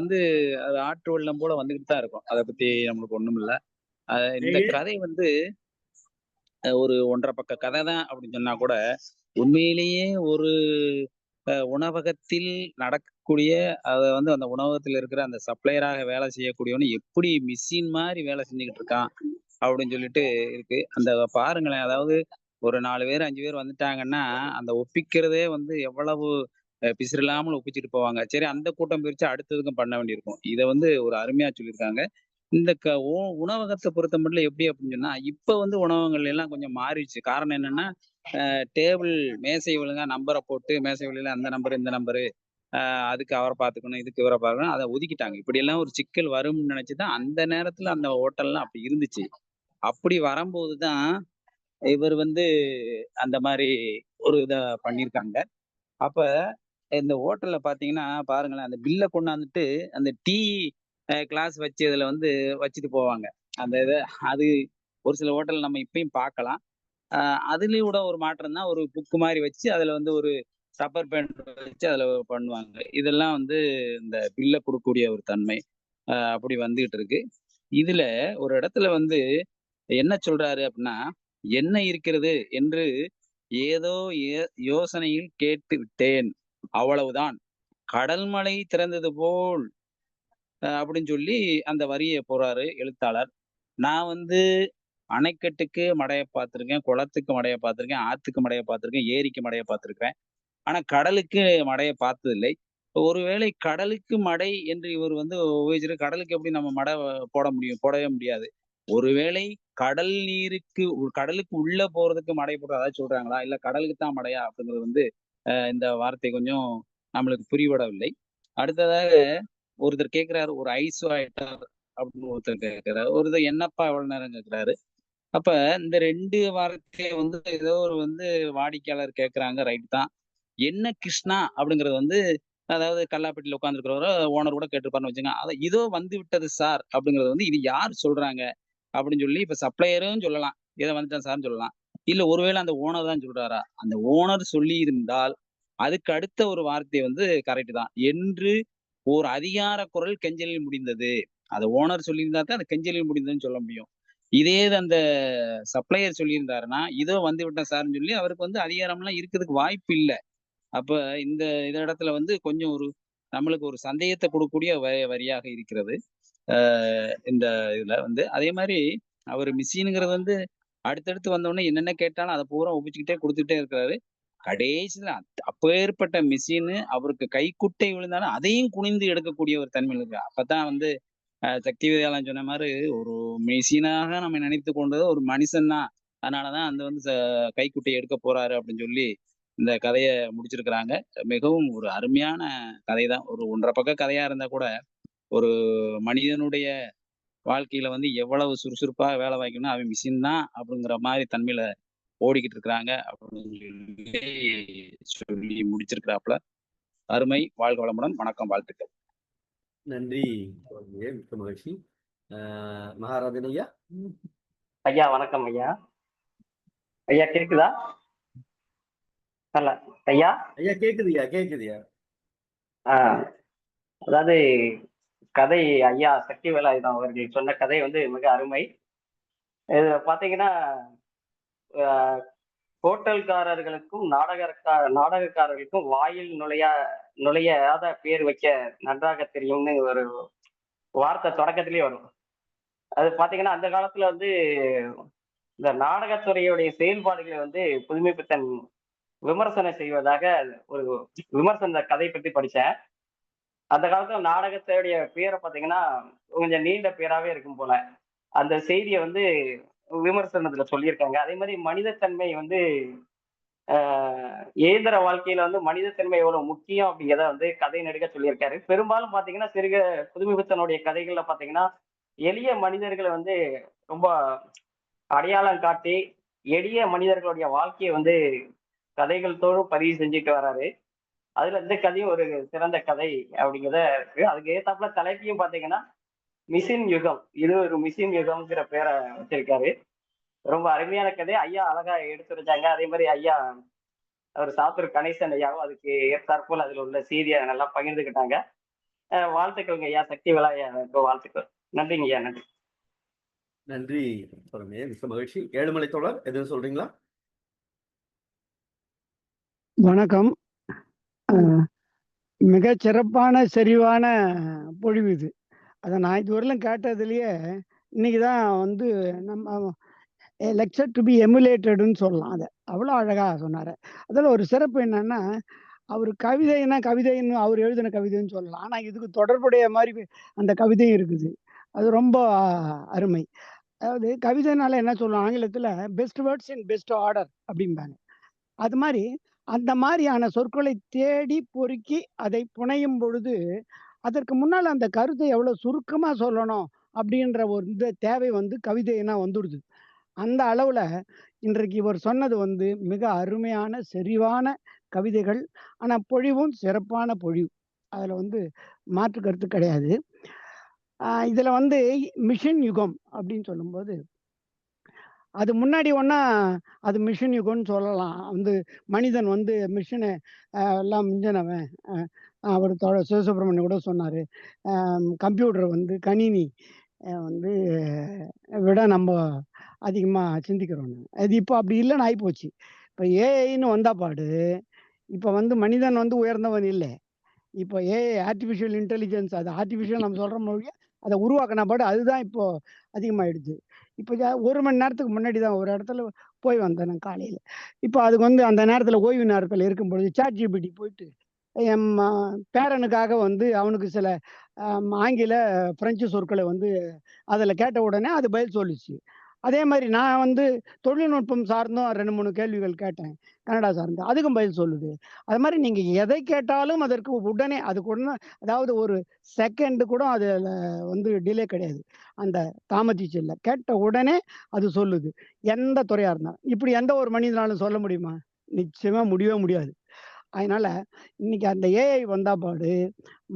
அது ஆற்று வெள்ளம் போல வந்துக்கிட்டு தான் இருக்கும். அதை பற்றி நம்மளுக்கு ஒன்றும் இல்லை. இந்த கதை ஒரு 1.5 பக்க கதை தான் அப்படின்னு சொன்னா கூட, உண்மையிலேயே ஒரு உணவகத்தில் நடக்கக்கூடிய அதை அந்த உணவகத்தில் இருக்கிற அந்த சப்ளையராக வேலை செய்யக்கூடியவனு எப்படி மிஷின் மாதிரி வேலை செஞ்சுக்கிட்டு இருக்கான் அப்படின்னு சொல்லிட்டு இருக்கு. அந்த பாருங்களேன், அதாவது ஒரு 4 பேர் 5 பேர் வந்துட்டாங்கன்னா அந்த ஒப்பிக்கிறதே எவ்வளவு பிசிறு இல்லாமல் ஒப்பிச்சுட்டு போவாங்க. சரி, அந்த கூட்டம் பிரிச்சு அடுத்ததுக்கும் பண்ண வேண்டியிருக்கும். இதை ஒரு அருமையா சொல்லியிருக்காங்க. இந்த உணவகத்தை பொறுத்த மட்டும் எப்படி அப்படின்னு சொன்னா, இப்ப உணவகங்கள் எல்லாம் கொஞ்சம் மாறிடுச்சு. காரணம் என்னன்னா, டேபிள் மேசை ஒழுங்கா நம்பரை போட்டு மேசை வழியில அந்த நம்பர் இந்த நம்பரு, அதுக்கு அவரை பார்த்துக்கணும், இதுக்கு இவரை பார்க்கணும், அதை ஒதுக்கிட்டாங்க. இப்படி எல்லாம் ஒரு சிக்கல் வரும்னு நினைச்சுதான் அந்த நேரத்துல அந்த ஹோட்டல்லாம் அப்படி இருந்துச்சு. அப்படி வரும்போதுதான் இவர் அந்த மாதிரி ஒரு இதை பண்ணியிருக்காங்க. அப்ப இந்த ஹோட்டல்ல பாத்தீங்கன்னா பாருங்களேன், அந்த பில்லை கொண்டாந்துட்டு அந்த டீ கிளாஸ் வச்சு இதுல வச்சுட்டு போவாங்க. அந்த இதை அது ஒரு சில ஹோட்டல் நம்ம இப்பயும் பார்க்கலாம். அதுலயும் கூட ஒரு மாற்றம் தான், ஒரு புக்கு மாதிரி வச்சு அதுல ஒரு ரப்பர் பேண்ட் வச்சு அதுல பண்ணுவாங்க. இதெல்லாம் இந்த பில்லை கொடுக்கக்கூடிய ஒரு தன்மை அப்படி வந்துகிட்டு இருக்கு. இதுல ஒரு இடத்துல என்ன சொல்றாரு அப்படின்னா, என்ன இருக்கிறது என்று ஏதோ யோசனையில் கேட்டு விட்டேன், அவ்வளவுதான், கடல் மலை திறந்தது போல் அப்படின்னு சொல்லி அந்த வரியை போறாரு எழுத்தாளர். நான் அணைக்கட்டுக்கு மடைய பார்த்திருக்கேன், குளத்துக்கு மடைய பார்த்திருக்கேன், ஆத்துக்கு மடைய பார்த்திருக்கேன், ஏரிக்கு மடைய பார்த்திருக்கேன். ஆனா கடலுக்கு மடைய பார்த்ததில்லை. ஒருவேளை கடலுக்கு மடை என்று இவர் உபயோகிச்சிரு, கடலுக்கு எப்படி நம்ம மடை போட முடியும்? போடவே முடியாது. ஒருவேளை கடல் நீருக்கு கடலுக்கு உள்ள போறதுக்கு மடை போடுறதா சொல்றாங்களா, இல்ல கடலுக்கு தான் மடையா அப்படிங்கிறது இந்த வார்த்தை கொஞ்சம் நம்மளுக்கு புரிபடவில்லை. அடுத்ததாக ஒருத்தர் கேட்கிறாரு, ஒரு ஐஸ் வாட்டர் அப்படின்னு ஒருத்தர் கேட்கிறாரு, ஒருத்தர் என்னப்பா எவ்வளவு நேரம் கேட்கிறாரு. அப்ப இந்த 2 வார்த்தைய வந்து ஏதோ ஒரு வாடிக்கையாளர் கேட்கறாங்க, ரைட் தான். என்ன கிருஷ்ணா அப்படிங்கிறது அதாவது கல்லாப்பெட்டியில உட்கார்ந்திருக்கிறவரோ ஓனர் கூட கேட்டிருப்பாருன்னு வச்சுக்கோங்க. இதோ வந்து விட்டது சார் அப்படிங்கிறது இது யார் சொல்றாங்க அப்படின்னு சொல்லி இப்ப சப்ளையரும் சொல்லலாம். ஏதோ வந்துட்டேன் சார்ன்னு சொல்லலாம். இல்ல ஒருவேளை அந்த ஓனர் தான் சொல்றாரா? அந்த ஓனர் சொல்லி இருந்தால் அதுக்கு அடுத்த ஒரு வார்த்தை கரெக்ட் தான். என்று ஒரு அதிகார குரல் கெஞ்சலில் முடிந்தது. அத ஓனர் சொல்லியிருந்தா தான் அது கெஞ்சலில் முடிந்ததுன்னு சொல்ல முடியும். இதே இது அந்த சப்ளையர் சொல்லியிருந்தாருன்னா, இதோ வந்து விட்டேன் சார்ன்னு சொல்லி அவருக்கு அதிகாரம்லாம் இருக்கிறதுக்கு வாய்ப்பு இல்ல. அப்ப இந்த இடத்துல கொஞ்சம் நம்மளுக்கு ஒரு சந்தேகத்த குடுக்கக்கூடிய வரியாக இருக்கிறது. அ இந்த இதுல அதே மாரி அவரு மிஷின்ங்கிறது அடுத்தடுத்து வந்தவுடனே என்னென்ன கேட்டாலும் அத பூரா ஒப்பிச்சுக்கிட்டே குடுத்துட்டே இருக்கிறாரு. கடைசில அப்பேற்பட்ட மிஷினு அவருக்கு கைக்குட்டை விழுந்தாலும் அதையும் குனிந்து எடுக்கக்கூடிய ஒரு தன்மையில இருக்கு. அப்பதான் சக்தி வேதாளன் சொன்ன மாரி ஒரு மெஷினாக நம்ம நினைத்துக் கொண்டது ஒரு மனுஷன் தான். அதனாலதான் அந்த கைக்குட்டைய எடுக்க போறாரு அப்படின்னு சொல்லி இந்த கதைய முடிச்சிருக்கிறாங்க. மிகவும் ஒரு அருமையான கதை தான். ஒரு 1 1/2 பக்க கதையா இருந்தா கூட, ஒரு மனிதனுடைய வாழ்க்கையில எவ்வளவு சுறுசுறுப்பா வேலை வாய்க்கணும், அவன் மிஷின் தான் அப்படிங்கிற மாரி தன்மையில ஓடிக்கிட்டு இருக்கிறாங்க அப்படின்னு சொல்லி முடிச்சிருக்கிறாப்புல. அருமை. வாழ்க வளமுடன். வணக்கம். வாழ்த்துக்கள். நன்றி. மிக்க மகிழ்ச்சி. மகாராஜன் ஐயா. ஐயா வணக்கம் ஐயா. ஐயா கேக்குதா? ஐயா ஐயா கேக்குதுயா, கேக்குதுயா. அதாவது கதை ஐயா சக்தி வேலாயுதம் அவர்கள் சொன்ன கதை மிக அருமை. இது பாத்தீங்கன்னா ஹோட்டல்காரர்களுக்கும் நாடகக்காரர்களுக்கும் வாயில் நுழையாத பேர் வைக்க நன்றாக தெரியும்னு ஒரு வார்த்தை தொடக்கத்திலேயே வரும். அது பாத்தீங்கன்னா அந்த காலத்துல இந்த நாடகத்துறையுடைய செயல்பாடுகளை புதுமைப்பித்தன் விமர்சனம் செய்வதாக ஒரு விமர்சன கதை பற்றி படிச்சேன். அந்த காலத்துல நாடகத்துடைய பேரை பாத்தீங்கன்னா கொஞ்சம் நீண்ட பேராவே இருக்கும் போல. அந்த செய்தியை விமர்சனத்துல சொல்லியிருக்காங்க. அதே மாதிரி மனிதத்தன்மை இயந்திர வாழ்க்கையில மனிதத்தன்மை எவ்வளவு முக்கியம் அப்படிங்கிறத கதை நடிக சொல்லியிருக்காரு. பெரும்பாலும் பாத்தீங்கன்னா புதுமைப்பித்தனுடைய கதைகள்ல பாத்தீங்கன்னா எளிய மனிதர்களை ரொம்ப அடையாளம் காட்டி எளிய மனிதர்களுடைய வாழ்க்கையை கதைகள் தோறும் பதிவு செஞ்சுட்டு வர்றாரு. அதுல இந்த கதையும் ஒரு சிறந்த கதை அப்படிங்கிறத இருக்கு. அதுக்கு ஏத்தாப்புல தலைப்பையும் பாத்தீங்கன்னா மிஷின் யுகம், இது ஒரு மிஷின் யுகம்ங்கிற பேரை வச்சிருக்காரு. ரொம்ப அருமையான கதை. ஐயா அழகா எடுத்துரைச்சாங்க. அதே மாதிரி ஐயா அவர் சாத்தூர் கணேசன் ஐயாவும் அதுக்கு ஏற்றாற்போல் அதுல உள்ள செய்தியை நல்லா பகிர்ந்துக்கிட்டாங்க. வாழ்த்துக்கள்ங்க ஐயா. சக்தி வேலாயுதம் வாழ்த்துக்கள். நன்றிங்க ஐயா. நன்றி. நன்றி. மிக்க மகிழ்ச்சி. ஏழுமலை தோழர் எதுவும் சொல்றீங்களா? வணக்கம். மிகச் சிறப்பான செறிவான பொழிவு இது. அதை நான் இதுவரையிலும் கேட்டதுலயே இன்னைக்குதான் நம்ம லெக்சர் டு பி எமுலேட்டட்னு சொல்லலாம். அதை அவ்வளோ அழகா சொன்னாரு. அதுல ஒரு சிறப்பு என்னன்னா, அவர் கவிதைன்னு அவர் எழுதின கவிதைன்னு சொல்லலாம். ஆனா இதுக்கு தொடர்புடைய மாதிரி அந்த கவிதையும் இருக்குது. அது ரொம்ப அருமை. அதாவது கவிதைனால என்ன சொல்லலாம், ஆங்கிலத்துல best words in best order அப்படிம்பாங்க. அது மாதிரி அந்த மாதிரியான சொற்களை தேடி பொறுக்கி அதை புனையும் பொழுது அதற்கு முன்னால் அந்த கருத்தை எவ்வளவு சுருக்கமா சொல்லணும் அப்படின்ற ஒரு இந்த தேவை கவிதைனா வந்துடுது. அந்த அளவுல இன்றைக்கு இவர் சொன்னது மிக அருமையான செறிவான கவிதைகள். ஆனா பொழிவும் சிறப்பான பொழிவு. அதுல மாற்று கருத்து கிடையாது. இதுல மிஷின் யுகம் அப்படின்னு சொல்லும்போது அது முன்னாடி ஒன்னா அது மிஷின் யுகம்னு சொல்லலாம். மனிதன் மிஷினை எல்லாம் மிஞ்சினவன். அவர் சிவசுப்ரமணியம் கூட சொன்னாரு, கம்ப்யூட்டர் கணினி விட நம்ம அதிகமா சிந்திக்கிறோம். அது இப்போ அப்படி இல்லைன்னு ஆயிப்போச்சு. இப்போ ஏஐன்னு வந்தா பாடு, இப்போ மனிதன் உயர்ந்தவன் இல்லை. இப்போ ஏஐ ஆர்டிஃபிஷியல் இன்டெலிஜென்ஸ், அது ஆர்டிஃபிஷியல் நம்ம சொல்ற மொழியை அதை உருவாக்கின பாடு அதுதான் இப்போ அதிகமாயிடுது. இப்போ 1 மணி நேரத்துக்கு முன்னாடி தான் ஒரு இடத்துல போய் வந்தேன் நான் காலையில். இப்போ அதுக்கு அந்த நேரத்தில் ஓய்வு நேரத்தில் இருக்கும்பொழுது ChatGPT போயிட்டு என் பேரனுக்காக அவனுக்கு சில ஆங்கில பிரெஞ்சு சொற்களை அதில் கேட்ட உடனே அது பதில் சொல்லிச்சு. அதே மாதிரி நான் வந்து தொழில்நுட்பம் சார்ந்தும் 2-3 கேள்விகள் கேட்டேன். கனடா சார்ந்து. அதுக்கும் பதில் சொல்லுது. அது மாதிரி நீங்க எதை கேட்டாலும் அதற்கு உடனே அதுக்கு உடனே அதாவது ஒரு செகண்ட் கூட அதுல வந்து டிலே கிடையாது. அந்த தாமதிச்சு இல்ல. கேட்ட உடனே அது சொல்லுது. எந்த துறையா இருந்தாலும். இப்படி எந்த ஒரு மனிதனாலும் சொல்ல முடியுமா? நிச்சயமா முடியவே முடியாது. அதனால இன்னைக்கு அந்த ஏஐ வந்தா பாடு,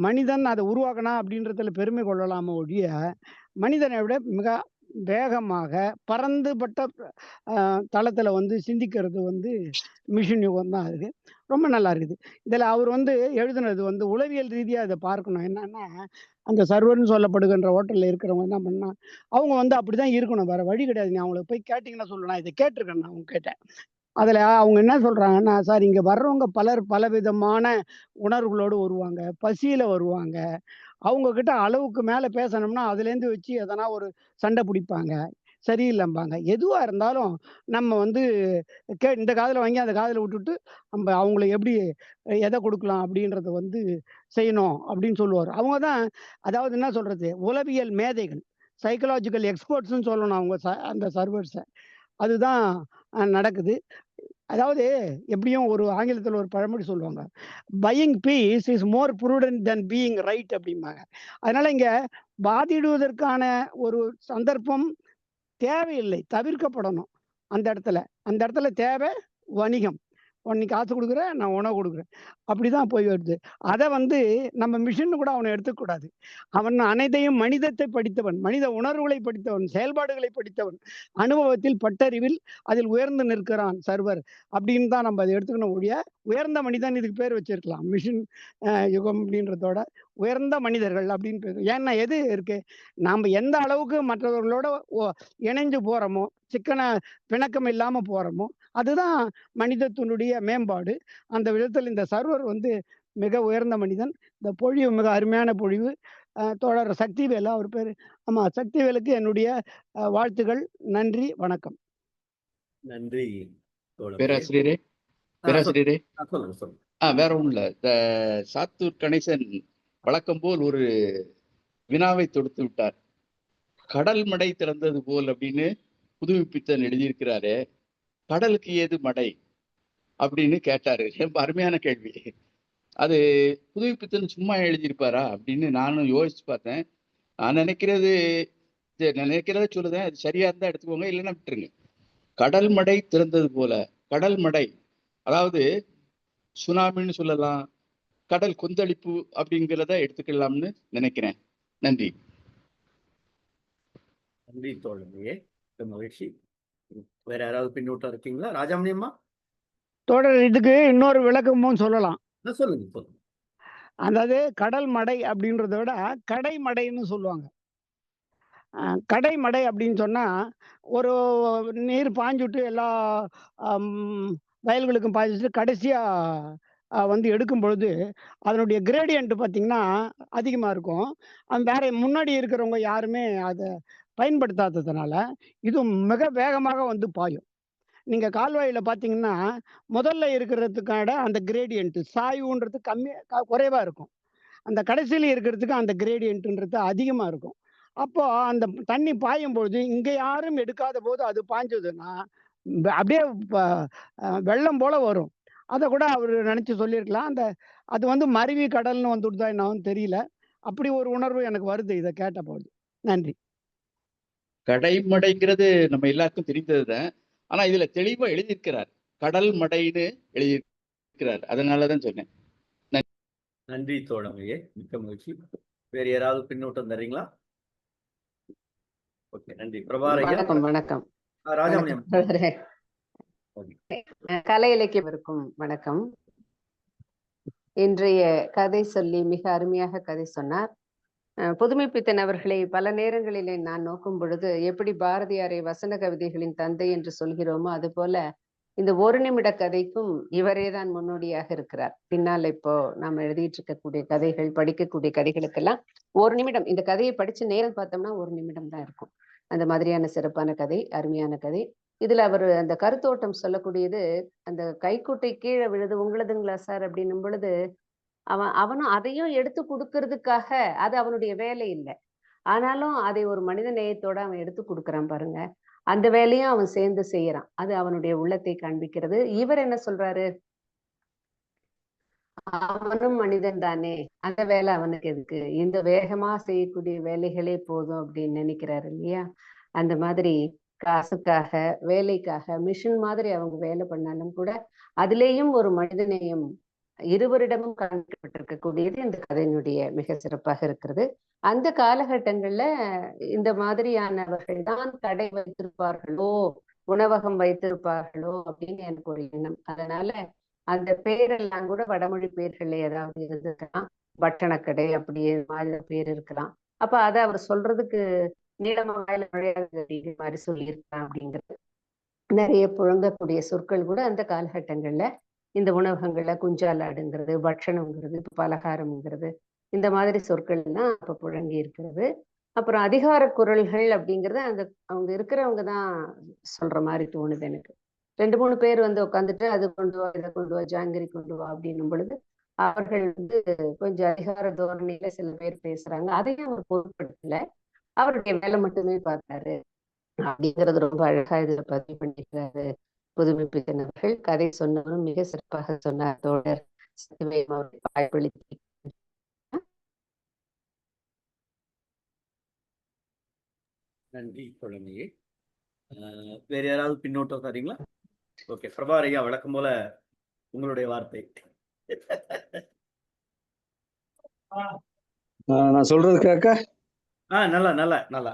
மனிதன் அத உருவாக்குனா அப்படின்றதுல பெருமை கொள்ளலாமே ஒழிய, மனிதனை விட மிக வேகமாக பரந்துபட்ட தளத்துல வந்து சிந்திக்கிறது வந்து மிஷின் யுகம் தான் இருக்கு. ரொம்ப நல்லா இருக்குது. இதுல அவர் வந்து எழுதுனது வந்து உளவியல் ரீதியா இத பார்க்கணும். என்னன்னா, அந்த சர்வர்ன்னு சொல்லப்படுகின்ற ஹோட்டல்ல இருக்கிறவங்க என்ன பண்ணா, அவங்க வந்து அப்படிதான் இருக்கணும். வேற வழி கிடையாது. நீ அவங்கள போய் கேட்டீங்கன்னா சொல்லணும். நான் இத கேட்டுருக்கேன் நான் அவங்க கேட்டேன். அதுல அவங்க என்ன சொல்றாங்கன்னா, "சார் இங்க வர்றவங்க பலர் பலவிதமான உணர்வுகளோடு வருவாங்க. பசியில வருவாங்க. அவங்க கிட்ட அளவுக்கு மேல பேசணும்னா, அதுலேருந்து வச்சு எதனா ஒரு சண்டை பிடிப்பாங்க. சரியில்லம்பாங்க. எதுவா இருந்தாலும் நம்ம வந்து இந்த காதுல வாங்கி அந்த காதுல விட்டுட்டு, நம்ப அவங்கள எப்படி எத குடுக்கலாம் அப்படின்றத வந்து செய்யணும்." அப்படின்னு சொல்லுவாரு. அவங்க தான் அதாவது என்ன சொல்றது? உளவியல் மேதைகள். சைக்காலஜிக்கல் எக்ஸ்பர்ட்ஸ்ன்னு சொல்லணும் அவங்க அந்த சர்வர்ஸ. அதுதான் நடக்குது. அதாவது எப்படியும் ஒரு ஆங்கிலத்துல ஒரு பழமொழி சொல்லுவாங்க. Buying peace is more prudent than being right அப்படிம்பாங்க. அதனால இங்க வாதிடுவதற்கான ஒரு சந்தர்ப்பம் தேவையில்லை. தவிர்க்கப்படணும். அந்த இடத்துல. அந்த இடத்துல தேவை வணிகம். நீ காசு குடுக்குற, நான் உணவு குடுக்குறேன். அப்படிதான் போய் வருது. அத வந்து நம்ம மிஷின்னு கூட அவன எடுத்துக்கக்கூடாது. அவன் அனைத்தையும் மனிதத்தை படித்தவன், மனித உணர்வுகளை படித்தவன், செயல்பாடுகளை படித்தவன், அனுபவத்தில் பட்டறிவில் அதில் உயர்ந்து நிற்கிறான் சர்வர். அப்படின்னு தான் நம்ம அத எடுத்துக்கணும் ஒழிய, உயர்ந்த மனிதன் இதுக்கு பேர் வச்சிருக்கலாம். மிஷின் யுகம் அப்படின்றதோட, உயர்ந்த மனிதர்கள் அப்படின்னு பேரு. ஏன்னா எது இருக்கு? நாம எந்த அளவுக்கு மற்றவர்களோட இணைஞ்சு போறோமோ, சிக்கன பிணக்கம் இல்லாம போறோமோ, அதுதான் மனிதத்தினுடைய மேம்பாடு. அந்த விதத்தில் இந்த சர்வர் வந்து மிக உயர்ந்த மனிதன். இந்த பொழிவு மிக அருமையான பொழிவு. தோழர் சக்திவேல் அவர் பேரு. ஆமா, சக்திவேலுக்கு என்னுடைய வாழ்த்துகள். நன்றி, வணக்கம். நன்றி தோழமையே. பேராசிரியரே சொல்லுங்க. பேராசிரியரே சொல்லுங்க. வேற ஒண்ணும் இல்ல. சாத்தூர் கணேசன் வழக்கம் போல் ஒரு வினாவை தொடுத்து விட்டார். கடல் மடை திறந்தது போல் அப்படின்னு புதுமைப்பித்தன் எழுதியிருக்கிறாரு. கடலுக்கு ஏது மடை அப்படின்னு கேட்டாரு. ரொம்ப அருமையான கேள்வி. அது புதுமைப்பித்தன் சும்மா எழுதியிருப்பாரா அப்படின்னு நானும் யோசிச்சு பார்த்தேன். நான் நினைக்கிறத சொல்லுதேன். அது சரியா இருந்தா எடுத்துக்கோங்க, இல்லைன்னா விட்டுருங்க. கடல் மடை திறந்தது போல. கடல் மடை அதாவது சுனாமின்னு சொல்லலாம், கடல் கொந்தளிப்பு அப்படிங்கிறத எடுத்துக்கலாம்னு நினைக்கிறேன். நன்றி. நன்றி தோழமையே. மகிழ்ச்சி. வேற யாராவது பின்னூட்டம் இருக்கீங்களா? ராஜாமணி அம்மா? தோழர் இதுக்கு இன்னொரு விளக்கமும் சொல்லலாம். சொல்லுங்க. அதாவது கடல் மடை அப்படின்றத விட கடைமடைன்னு சொல்லுவாங்க. கடைமடை அப்படின்னு சொன்னா, ஒரு நீர் பாய்ஞ்சுட்டு எல்லா அம் வயல்களுக்கும் பாய்ஞ்சுட்டு கடைசியா வந்து எடுக்கும் பொழுது, அதனுடைய கிரேடியன்ட் பார்த்தீங்கன்னா, அதிகமா இருக்கும். வேற முன்னாடி இருக்கிறவங்க யாருமே அத பயன்படுத்தாததுனால, இது மிக வேகமாக வந்து பாயும். நீங்க கால்வாயில பார்த்தீங்கன்னா, முதல்ல இருக்கிறதுக்கான அந்த கிரேடியன்ட் சாய்வுன்றது குறைவா இருக்கும். அந்த கடைசியில இருக்கிறதுக்கு அந்த கிரேடியன்ட்ன்றது அதிகமா இருக்கும். அப்போ அந்த தண்ணி பாயும்பொழுது, இங்க யாரும் எடுக்காத போது அது பாய்ஞ்சதுன்னா, அப்படியே ப வெள்ளம் போல வரும். அத கூட அவரு நெனச்சு சொல்லியிருக்கலாம். அது வந்து மருவி கடல்ன்னு வந்துடுதா என்னவோன்னு தெரியல. அப்படி ஒரு உணர்வு எனக்கு வருது இத கேட்டபோது. நன்றி. கடைமடைங்கிறது நம்ம எல்லாருக்கும் தெரிந்ததுதான். ஆனா இதுல தெளிவா எழுதியிருக்கிறார். கடல் மடைன்னு எழுதியிருக்கிறார். அதனாலதான் சொன்னேன். நன்றி தோழமையே. மிக்க மகிழ்ச்சி. வேறு யாராவது பின்னூட்டம் தர்றீங்களா? ஓகே, நன்றி. பிரபாரையா? வணக்கம். ராஜாமணி அம்மா. கலை இலக்கியவருக்கும் வணக்கம். இன்றைய கதை சொல்லி மிக அருமையாக கதை சொன்னார். புதுமைப்பித்தன் அவர்களை பல நேரங்களிலே நான் நோக்கும் பொழுது எப்படி பாரதியாரை வசன கவிதைகளின் தந்தை என்று சொல்கிறோமோ அது போல இந்த ஒரு நிமிட கதைக்கும் இவரே தான் முன்னோடியாக இருக்கிறார். பின்னால் இப்போ நாம் எழுதிட்டு இருக்கக்கூடிய கதைகள், படிக்கக்கூடிய கதைகளுக்கெல்லாம் ஒரு நிமிடம், இந்த கதையை படிச்ச நேரம் பார்த்தோம்னா ஒரு நிமிடம் தான் இருக்கும். அந்த மாதிரியான சிறப்பான கதை, அருமையான கதை. இதுல அவர் அந்த கருத்தோட்டம் சொல்லக்கூடியது, அந்த கைக்குட்டை கீழே விழுது உங்களதுங்களா சார் அப்படின்னும் பொழுது அவனும் அதையும் எடுத்து கொடுக்கறதுக்காக அது அவனுடைய வேலை இல்லை. ஆனாலும் அதை ஒரு மனித நேயத்தோட அவன் எடுத்து கொடுக்குறான் பாருங்க. அந்த வேலையும் அவன் சேர்ந்து செய்யறான். அது அவனுடைய உள்ளத்தை காண்பிக்கிறது. இவர் என்ன சொல்றாரு, அவனும் மனிதன் தானே, அந்த வேலை அவனுக்கு எதுக்கு, இந்த வேகமா செய்யக்கூடிய வேலைகளே போதும் அப்படின்னு நினைக்கிறாரு இல்லையா? அந்த மாதிரி காசுக்காக, வேலைக்காக மிஷின் மாதிரி அவங்க வேலை பண்ணாலும் கூட அதிலேயும் ஒரு மனிதநேயம் இருவரிடமும் காண்பிக்கப்பட்டிருக்கக்கூடியது இந்த கதையினுடைய மிக சிறப்பாக இருக்கிறது. அந்த காலகட்டங்கள்ல இந்த மாதிரியானவர்கள் தான் கடை வைத்திருப்பார்களோ, உணவகம் வைத்திருப்பார்களோ அப்படின்னு எனக்கு ஒரு எண்ணம். அதனால அந்த பேரெல்லாம் கூட வடமொழி பேர்கள்ல ஏதாவது இருந்திருக்கலாம், பட்டணக்கடை அப்படியே மாதிரி பேர் இருக்கலாம். அப்ப அதை அவர் சொல்றதுக்கு நீளமா வாயில நுழையாது அப்படிங்கிற மாதிரி சொல்லியிருக்கலாம் அப்படிங்கிறது. நிறைய புழங்கக்கூடிய சொற்கள் கூட அந்த காலகட்டங்கள்ல இந்த உணவகங்கள்ல குஞ்சாலாடுங்கிறது, பட்சணம்ங்கிறது, பலகாரம்ங்கிறது, இந்த மாதிரி சொற்கள் எல்லாம் அப்ப புழங்கி இருக்கிறது. அப்புறம் அதிகார குரல்கள் அப்படிங்கிறது அவங்க இருக்கிறவங்க தான் சொல்ற மாதிரி தோணுது எனக்கு. 2-3 பேர் வந்து உட்காந்துட்டு அது கொண்டு வா, இதை கொண்டு வா, ஜாங்கிரி கொண்டு வா அப்படின்னும் பொழுது அவர்கள் வந்து கொஞ்சம் அதிகார தோரணையில சில பேர் பேசுறாங்க. அதையும் அவர் பொருட்படுத்தல, அவருடைய வேலை மட்டுமே பார்த்தாரு அப்படிங்கிறது ரொம்ப அழகா இதுல பதிவு பண்ணிக்கிறாரு புதுமைப்பித்தன் அவர்கள். கதை சொன்னவரும் மிக சிறப்பாக சொன்னார் தோழர் சத்தியவேல் அவர்கள் வாய்ப்பளித்து. நன்றி குழந்தையே. வேற யாராவது பின்னோட்டம் தரீங்களா? ஓகே, பிரபாகர் ஐயா, வழக்கம் போல உங்களுடைய வார்த்தை. நான் சொல்றது கேட்க நல்லா நல்லா நல்லா.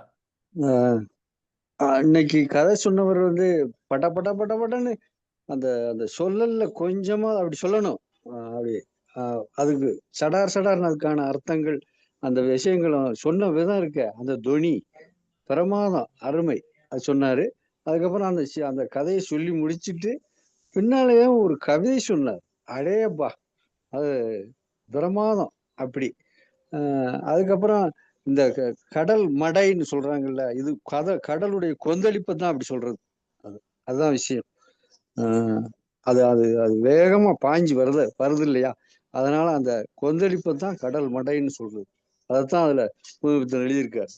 இன்னைக்கு கதை சொன்னவர் வந்து பட்ட பட்ட பட்ட பட்டன்னு அந்த அந்த சொல்லல கொஞ்சமா அப்படி சொல்லணும். அப்படி அதுக்கு சடார் சடார்னு அதுக்கான அர்த்தங்கள், அந்த விஷயங்களும் சொன்ன விதம் இருக்க, அந்த தொனி பிரமாதம், அருமை. அது சொன்னாரு. அதுக்கப்புறம் அந்த கதையை சொல்லி முடிச்சுட்டு பின்னாலேயே ஒரு கவிதை சொன்னார். அடேப்பா, அது பிரமாதம். அப்படி அதுக்கப்புறம் இந்த கடல் மடைன்னு சொல்றாங்கல்ல, இது கடலுடைய கொந்தளிப்பை தான் அப்படி சொல்றது. அதுதான் விஷயம். அது அது அது வேகமா பாய்ஞ்சு வருது இல்லையா? அதனால அந்த கொந்தளிப்பை தான் கடல் மடைன்னு சொல்றது. அதைத்தான் அதுல புதுப்பித்தன் எழுதியிருக்காரு.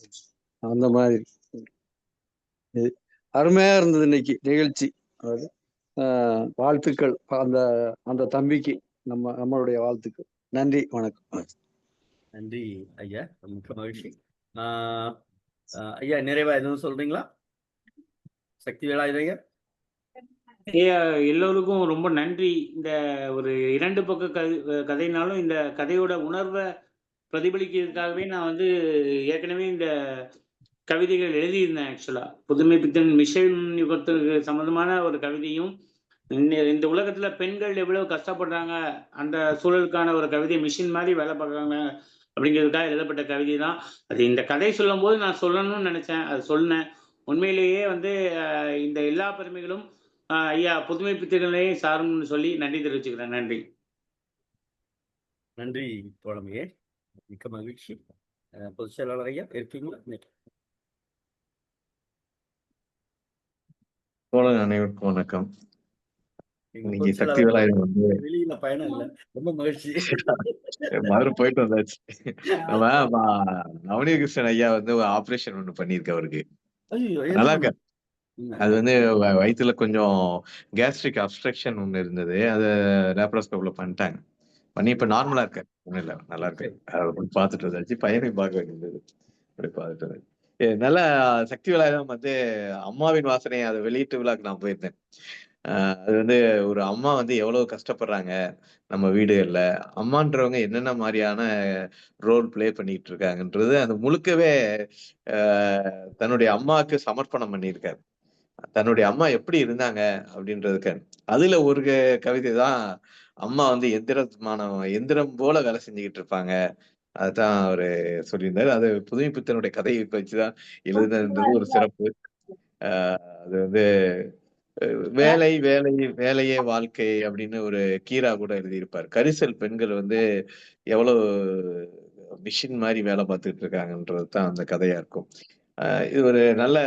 அந்த மாதிரி அருமையா இருந்தது இன்னைக்கு நிகழ்ச்சி. அதாவது வாழ்த்துக்கள் அந்த அந்த தம்பிக்கு, நம்மளுடைய வாழ்த்துக்கள். நன்றி, வணக்கம். நன்றி ஐயா, மிக்க மகிழ்ச்சி. ஐயா, நிறைவா எதுவும் சொல்றீங்களா? சக்தி வேலாயுத ஐயா. ஐயா, எல்லோருக்கும் ரொம்ப நன்றி. இந்த ஒரு 2 பக்க கதைனாலும் இந்த கதையோட உணர்வை பிரதிபலிக்கிறதுக்காகவே நான் வந்து ஏற்கனவே இந்த கவிதைகள் எழுதியிருந்தேன். ஆக்சுவலா புதுமைப்பித்தன் மிஷன் யுகத்துக்கு சம்பந்தமான ஒரு கவிதையும், இந்த உலகத்துல பெண்கள் எவ்வளவு கஷ்டப்படுறாங்க, அந்த சூழலுக்கான ஒரு கவிதை, மிஷின் மாதிரி வேலை பார்க்குறாங்க அப்படிங்கிறதுக்காக எழுதப்பட்ட கவிதை தான் அது. இந்த கதை சொல்லும் போது நான் சொல்லணும்னு நினைச்சேன், அது சொன்னேன். உண்மையிலேயே வந்து இந்த எல்லா பெருமைகளும் ஐயா புதுமைப்பித்தர்களே சாரும்னு சொல்லி நன்றி தெரிவிச்சுக்கிறேன். நன்றி. நன்றி தோழமையே, மிக்க மகிழ்ச்சி. பொதுச் செயலாளர் ஐயா இருக்கீங்களா? தோழர் அனைவருக்கும் வணக்கம். இன்னைக்கு சக்தி வேலாயுதம் வந்து வெளியில பயணம் இல்ல, ரொம்ப மகிழ்ச்சி. மதுரை போயிட்டு வந்தாச்சு. நம்ம நவநீத கிருஷ்ணன் ஐயா வந்து ஒரு ஆபரேஷன் ஒண்ணு பண்ணிருக்கு அவருக்கு. நல்லா இருக்க. அது வந்து வயிற்றுல கொஞ்சம் கேஸ்ட்ரிக் அப்ஸ்ட்ரக்ஷன் ஒண்ணு இருந்தது. அதை லேப்ரோஸ்கோப்ல பண்ணிட்டாங்க. பண்ணி இப்ப நார்மலா இருக்க, ஒண்ணும் இல்ல, நல்லா இருக்கு. அதை பார்த்துட்டு வந்தாச்சு. பையனையும் பார்க்க வேண்டியது, அப்படி பார்த்துட்டு வந்தாச்சு. நல்ல சக்தி வேலாயுதம் வந்து அம்மாவின் வாசனை, அதை வெளியீட்டு விழாக்கு நான் போயிருந்தேன். அது வந்து ஒரு அம்மா வந்து எவ்வளவு கஷ்டப்படுறாங்க நம்ம வீடுகள்ல, அம்மான்றவங்க என்னென்ன மாதிரியான ரோல் பிளே பண்ணிட்டு இருக்காங்கன்றது அந்த முழுக்கவே தன்னுடைய அம்மாவுக்கு சமர்ப்பணம் பண்ணியிருக்காரு. தன்னுடைய அம்மா எப்படி இருந்தாங்க அப்படின்றதுக்கு அதுல ஒரு கவிதை தான், அம்மா வந்து எந்திரம் போல வேலை செஞ்சுக்கிட்டு இருப்பாங்க. அதுதான் அவரு சொல்லியிருந்தாரு. அது புதுமைப்பித்தனுடைய கதையை வச்சுதான் எழுதுனதுன்றது ஒரு சிறப்பு. அது வந்து வேலை வேலை வேலையே வாழ்க்கை அப்படின்னு ஒரு கீரா கூட எழுதியிருப்பார். கரிசல் பெண்கள் வந்து எவ்வளவு மிஷின் மாதிரி வேலை பார்த்துட்டு இருக்காங்கன்றது தான் அந்த கதையா இருக்கும். இது ஒரு நல்ல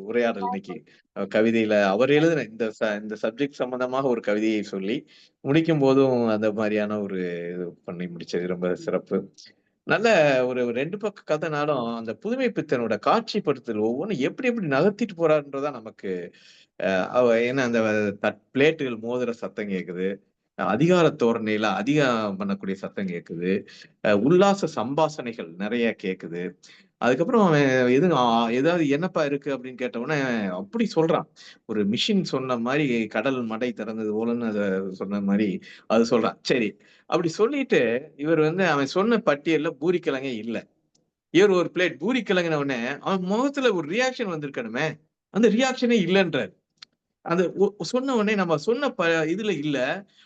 உரையாடல். இன்னைக்கு கவிதையில அவர் எழுதின இந்த சப்ஜெக்ட் சம்பந்தமாக ஒரு கவிதையை சொல்லி முடிக்கும் போதும் அந்த மாதிரியான ஒரு இது பண்ணி முடிச்சது ரொம்ப சிறப்பு. நல்ல ஒரு 2 பக்க கதைனாலும் அந்த புதுமை பித்தனோட காட்சிப்படுத்தல் ஒவ்வொன்றும் எப்படி எப்படி நகர்த்திட்டு போறாருன்றதா நமக்கு ஏன்னா அந்த பிளேட்டுகள் மோதுற சத்தம் கேக்குது, அதிகார தோரணையில அதிகம் பண்ணக்கூடிய சத்தம் கேக்குது, உல்லாச சம்பாஷணைகள் நிறைய கேக்குது. அதுக்கப்புறம் அவன் ஏதாவது என்னப்பா இருக்கு அப்படின்னு கேட்ட உடனே அப்படி சொல்றான். ஒரு மிஷின் சொன்ன மாதிரி கடல் மடை திறந்தது போலன்னு அத சொன்ன மாதிரி அது சொல்றான். சரி, அப்படி சொல்லிட்டு இவர் வந்து அவன் சொன்ன பட்டியல்ல பூரிக்கிழங்கே இல்ல. இவர் ஒரு பிளேட் பூரி கிழங்கின உடனே அவன் முகத்துல ஒரு ரியாக்ஷன் வந்திருக்கணுமே, அந்த ரியாக்ஷனே இல்லைன்றார். அந்த சொன்ன உடனே நம்ம சொன்ன இதுல இல்ல.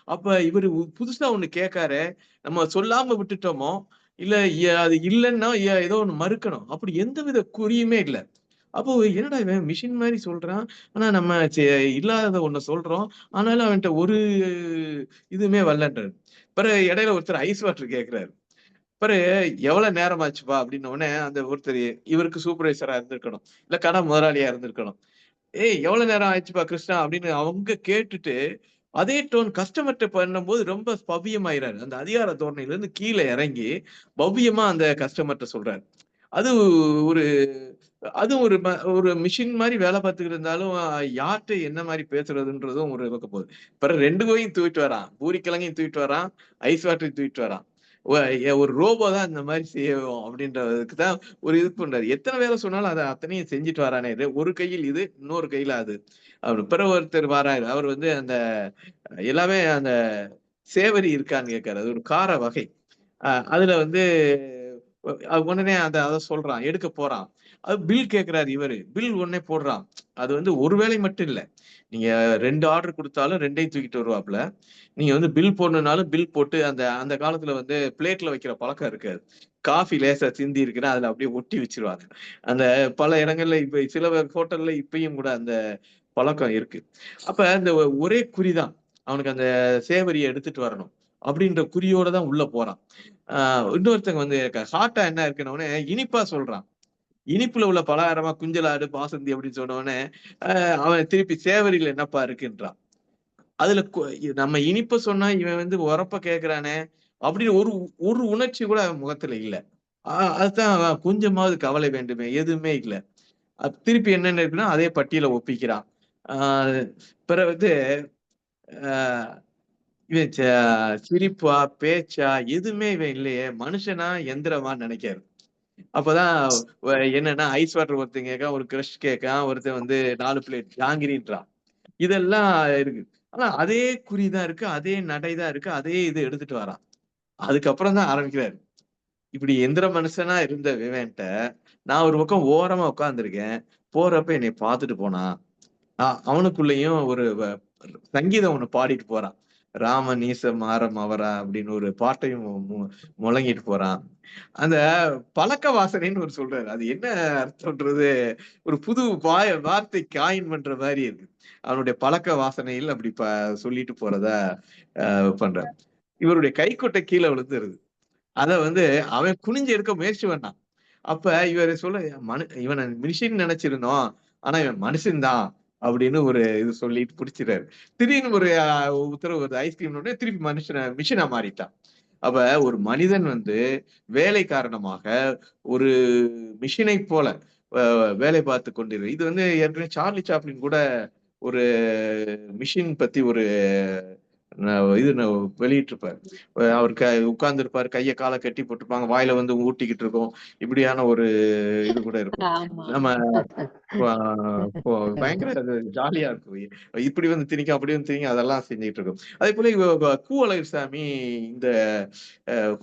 அப்ப இவரு புதுசா ஒண்ணு கேட்காரு. நம்ம சொல்லாம விட்டுட்டோமோ, இல்ல அது இல்லன்னா ஏதோ ஒண்ணு மறுக்கணும். அப்படி எந்தவித குறியுமே இல்ல. அப்போ என்னடா இவன் மிஷின் மாரி சொல்றான். ஆனா நம்ம இல்லாதத ஒண்ண சொல்றோம். ஆனாலும் அவன்ட்ட ஒரு இதுவுமே வரலன்றாரு. பிறகு இடையில ஒருத்தர் ஐஸ் வாட்டர் கேட்கிறாரு. பிறகு எவ்வளவு நேரம் ஆச்சுப்பா அப்படின்ன உடனே அந்த ஒருத்தர் இவருக்கு சூப்பர்வைசரா இருந்திருக்கணும். இல்ல கடை முதலாளியா இருந்திருக்கணும். ஏய் எவ்வளவு நேரம் ஆயிடுச்சுப்பா கிருஷ்ணா அப்படின்னு அவங்க கேட்டுட்டு அதே டோன் கஸ்டமர்கிட்ட பண்ணும்போது ரொம்ப பவ்யமாயிறாரு. அந்த அதிகார தோரணையில இருந்து கீழே இறங்கி பவ்யமா அந்த கஸ்டமர்கிட்ட சொல்றாரு. அது ஒரு அது ஒரு மிஷின் மாதிரி வேலை பார்த்துக்கிட்டு இருந்தாலும் யார்கிட்ட என்ன மாதிரி பேசுறதுன்றதும் ஒரு பக்கம் போகுது. பிறகு 2 கோயும் தூக்கிட்டு வரான், பூரிக்கிழங்கையும் தூக்கிட்டு வரான், ஐஸ் வாட்டரையும் தூக்கிட்டு வரான். ஒரு ரோபோ தான் இந்த மாதிரி செய்யும் அப்படின்றதுக்கு தான் ஒரு இது பண்றாரு. எத்தனை வேலை சொன்னாலும் அதை அத்தனையும் செஞ்சுட்டு வரானே. ஒரு கையில் இது, இன்னொரு கையில அது. அவர் பிறகு ஒருத்தர் வராரு. அவர் வந்து அந்த எல்லாமே அந்த சேவரி இருக்கான்னு கேட்காரு. அது ஒரு கார வகை. அதுல வந்து உடனே அதை சொல்றான், எடுக்க போறான். அது பில் கேட்கிறாரு இவரு. பில் உடனே போடுறான். அது வந்து ஒரு வேலை மட்டும் இல்ல. நீங்க 2 ஆர்டர் கொடுத்தாலும் 2யும் தூக்கிட்டு வருவாப்ல. நீங்க வந்து பில் போடணும்னாலும் பில் போட்டு அந்த அந்த காலத்துல வந்து பிளேட்ல வைக்கிற பழக்கம் இருக்காது. காஃபி லேசா சிந்தி இருக்குன்னா அதுல அப்படியே ஒட்டி வச்சிருவாங்க. அந்த பல இடங்கள்ல இப்ப சில ஹோட்டல்ல இப்பயும் கூட அந்த பழக்கம் இருக்கு. அப்ப இந்த ஒரே குறிதான். அவனுக்கு அந்த சேவரியை எடுத்துட்டு வரணும் அப்படின்ற குறியோட தான் உள்ள போறான். இன்னொருத்தங்க வந்து ஹாட்டா என்ன இருக்குன்னு இனிப்பா சொல்றான். இனிப்புல உள்ள பலகாரமா குஞ்சலாடு பாசந்தி அப்படின்னு சொன்ன உடனே அவன் திருப்பி சேவரியில என்னப்பா இருக்குன்றான். அதுல நம்ம இனிப்ப சொன்னா இவன் வந்து உரப்ப கேக்குறானே அப்படின்னு ஒரு ஒரு உணர்ச்சி கூட அவன் முகத்துல இல்ல. அதுதான் கொஞ்சமாவது கவலை வேண்டுமே, எதுவுமே இல்ல. திருப்பி என்னென்ன இருக்குன்னா அதே பட்டியல ஒப்பிக்கிறான். பிறகு வந்து ஆஹ் இவன் சிரிப்பா பேச்சா எதுவுமே இவன் இல்லையே, மனுஷனா எந்திரமான்னு நினைக்காரு. அப்பதான் என்னன்னா ஐஸ் வாட்டர் ஒருத்தன் கேட்கான், ஒரு கிரஷ் கேட்கான், ஒருத்தன் வந்து 4 பிளேட் ஜாங்கிரின்றான். இதெல்லாம் இருக்கு. ஆனா அதே குறிதான் இருக்கு, அதே நடைதான் இருக்கு, அதே இது எடுத்துட்டு வரான். அதுக்கப்புறம் தான் ஆரம்பிக்கிறாரு. இப்படி எந்திர மனுஷனா இருந்த விவேன்ட்ட நான் ஒரு பக்கம் ஓரமா உட்கார்ந்துருக்கேன். போறப்ப என்னை பார்த்துட்டு போனான். அவனுக்குள்ளேயும் ஒரு சங்கீதம் ஒண்ணு பாடிட்டு போறான். ராம நீச மாரம் அவரா அப்படின்னு ஒரு பாட்டையும் முழங்கிட்டு போறான். அந்த பழக்க வாசனைன்னு ஒரு சொல்றாரு. அது என்ன அர்த்தம்ன்றது ஒரு புது வார்த்தை காயின் பண்ற மாதிரி இருக்கு. அவனுடைய பழக்க வாசனையில் அப்படி சொல்லிட்டு போறதா பண்றாரு. இவருடைய கைக்குட்டை கீழே விழுந்துருது. அத வந்து அவன் குனிஞ்சு எடுக்க முயற்சி பண்ணான். அப்ப இவர் சொல்ல இவனை மிஷின் நினைச்சிருந்தோம், ஆனா இவன் மனுஷன்தான் அப்படின்னு ஒரு இது சொல்லிட்டு பிடிச்சிறாரு. திடீர்னு ஒரு உத்தரவு வருது, ஐஸ்கிரீம் திருப்பி மிஷினா மாறிட்டான். அப்ப ஒரு மனிதன் வந்து வேலை காரணமாக ஒரு மிஷினை போல வேலை பார்த்து கொண்டிரு. இது வந்து ஏற்கனவே சார்லி சாப்ளின் கூட ஒரு மிஷின் பத்தி ஒரு இது வெளியிட்டிருப்பாரு. அவர் உட்கார்ந்து இருப்பாரு, கைய காலை கட்டி போட்டிருப்பாங்க, வாயில வந்து ஊட்டிக்கிட்டு இருக்கும். இப்படியான ஒரு இது கூட இருக்கும். நம்ம பயங்கர ஜாலியா இருக்கும். இப்படி வந்து திணிக்க அப்படி வந்து திணிக்க அதெல்லாம் செஞ்சுட்டு இருக்கும். அதே போல அழகிரிசாமி இந்த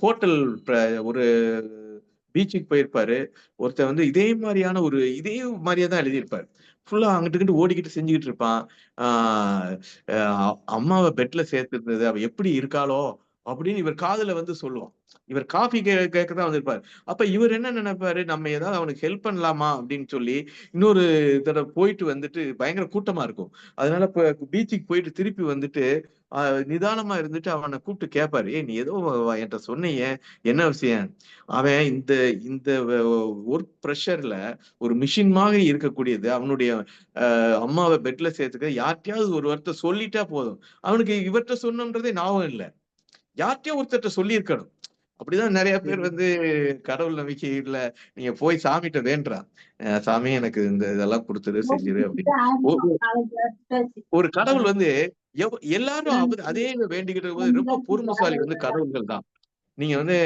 ஹோட்டல் ஒரு பீச்சுக்கு போயிருப்பாரு. ஒருத்தர் வந்து இதே மாதிரியே தான் எழுதியிருப்பாரு. ஃபுல்லா அங்கிட்டு ஓடிக்கிட்டு செஞ்சுக்கிட்டு இருப்பான். அம்மாவை பெட்ல சேர்த்திருந்தது, அவ எப்படி இருக்காளோ அப்படின்னு இவர் காதுல வந்து சொல்லுவான். இவர் காஃபி கேட்கதான் வந்திருப்பாரு. அப்ப இவர் என்ன நினைப்பாரு, நம்ம ஏதாவது அவனுக்கு ஹெல்ப் பண்ணலாமா அப்படின்னு சொல்லி இன்னொரு தடவை போயிட்டு வந்துட்டு பயங்கர கூட்டமா இருக்கும். அதனால பீச்சுக்கு போயிட்டு திருப்பி வந்துட்டு நிதானமா இருந்துட்டு அவனை கூப்பிட்டு கேட்பாரு, ஏய் நீ ஏதோ என்கிட்ட சொன்னீங்க, என்ன விஷயம்? அவன் இந்த இந்த ஒர்க் ப்ரெஷர்ல ஒரு மிஷின் மாதிரி இருக்கக்கூடியது அவனுடைய அம்மாவை பெட்ல சேர்த்துக்க யார்கிட்டயாவது ஒரு வார்த்தை சொல்லிட்டா போதும். அவனுக்கு இவர்கிட்ட சொன்னன்றதே ஞாபகம் இல்லை. யார்கிட்டயோ ஒருத்தர்கிட்ட சொல்லியிருக்கணும். அப்படிதான் நிறைய பேர் வந்து கடவுள் நம்பிக்கை இல்ல, நீங்க போய் சாமிகிட்ட வேண்டுறான், சாமி எனக்கு இந்த இதெல்லாம் கொடுத்துரு செஞ்சிரு அப்படின்னு. ஒரு கடவுள் வந்து எல்லாரும் அதே வேண்டிக்கிட்டு இருக்கும்போது ரொம்ப பொறுமைசாலி வந்து கடவுள்கள் தான். நீங்க வந்து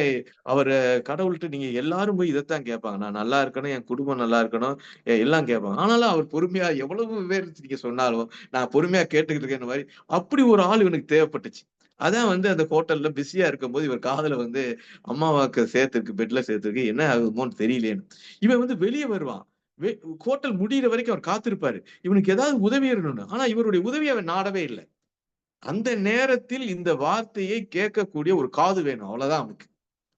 அவரு கடவுள்கிட்ட நீங்க எல்லாரும் போய் இதைத்தான் கேட்பாங்க, நான் நல்லா இருக்கணும், என் குடும்பம் நல்லா இருக்கணும், எல்லாம் கேட்பாங்க. ஆனாலும் அவர் பொறுமையா எவ்வளவு பேர் நீங்க சொன்னாலும் நான் பொறுமையா கேட்டுக்கிட்டு இருக்கேன் மாதிரி, அப்படி ஒரு ஆள் இவனுக்கு தேவைப்பட்டுச்சு. அதான் வந்து அந்த ஹோட்டல்ல பிஸியா இருக்கும்போது இவர் காதுல வந்து அம்மாவாக்கு சேர்த்துருக்கு, பெட்ல சேர்த்துருக்கு, என்ன ஆகுமோன்னு தெரியலேன்னு. இவன் வந்து வெளியே வருவான். ஹோட்டல் முடியிற வரைக்கும் அவர் காத்திருப்பாரு, இவனுக்கு ஏதாவது உதவி இருக்கணும்னு. ஆனா இவருடைய உதவி அவன் நாடவே இல்லை. அந்த நேரத்தில் இந்த வார்த்தையை கேட்கக்கூடிய ஒரு காது வேணும், அவ்வளவுதான் அவனுக்கு.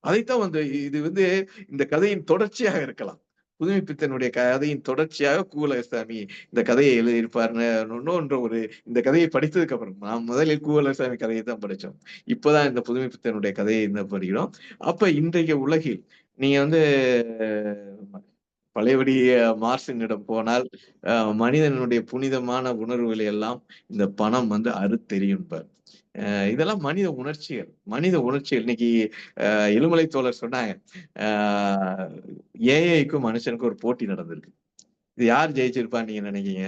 அதைத்தான் வந்து இது வந்து இந்த கதையின் தொடர்ச்சியாக இருக்கலாம். புதுமைப்பித்தனுடைய கதையின் தொடர்ச்சியாக கூவலசாமி இந்த கதையை எழுதியிருப்பாருன்னு ஒரு இந்த கதையை படித்ததுக்கு அப்புறம், நான் முதலில் கூவலசாமி கதையை தான் படிச்சோம். இப்பதான் இந்த புதுமைப்பித்தனுடைய கதையை இந்த படிக்கிறோம். அப்ப இன்றைய உலகில் நீங்க வந்து பழையபடி மார்சினிடம் போனால் மனிதனுடைய புனிதமான உணர்வுகளை எல்லாம் இந்த பணம் வந்து அறுத்தெறியும்பார். இதெல்லாம் மனித உணர்ச்சிகள். இன்னைக்கு இளமலை தோழர் சொன்னாங்க, ஏஐக்கும் மனுஷனுக்கும் ஒரு போட்டி நடந்திருக்கு. இது யார் ஜெயிச்சிருப்பான்னு நீங்க நினைக்கீங்க?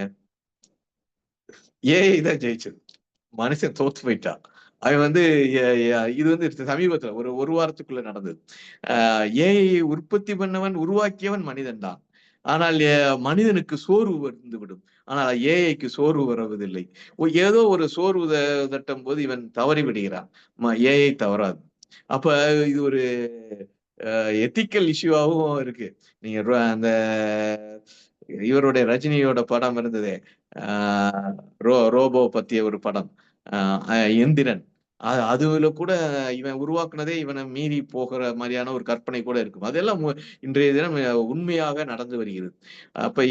ஏஐ தான் ஜெயிச்சது, மனுஷன் தோத்து போயிட்டான். அவன் வந்து இது வந்து சமீபத்துல ஒரு வாரத்துக்குள்ள நடந்தது. ஏஐ உற்பத்தி பண்ணவன் உருவாக்கியவன் மனிதன் தான். ஆனால் மனிதனுக்கு சோர்வு வந்து விடும், ஆனால் ஏஐக்கு சோர்வு வருவதில்லை. ஏதோ ஒரு சோர்வு தட்டும் போது இவன் தவறி விடுகிறான், ஏஐ தவறாது. அப்ப இது ஒரு எத்திக்கல் இஷ்யூவாகவும் இருக்கு. நீங்க அந்த இவருடைய ரஜினியோட படம் இருந்ததே, ரோபோ பத்திய ஒரு படம், எந்திரன். அதுல கூட இவன் உருவாக்குனதே இவனை மீறி போகிற மாதிரியான ஒரு கற்பனை கூட இருக்கும். அதெல்லாம் இன்றைய தினம் உண்மையாக நடந்து வருகிறது. அப்ப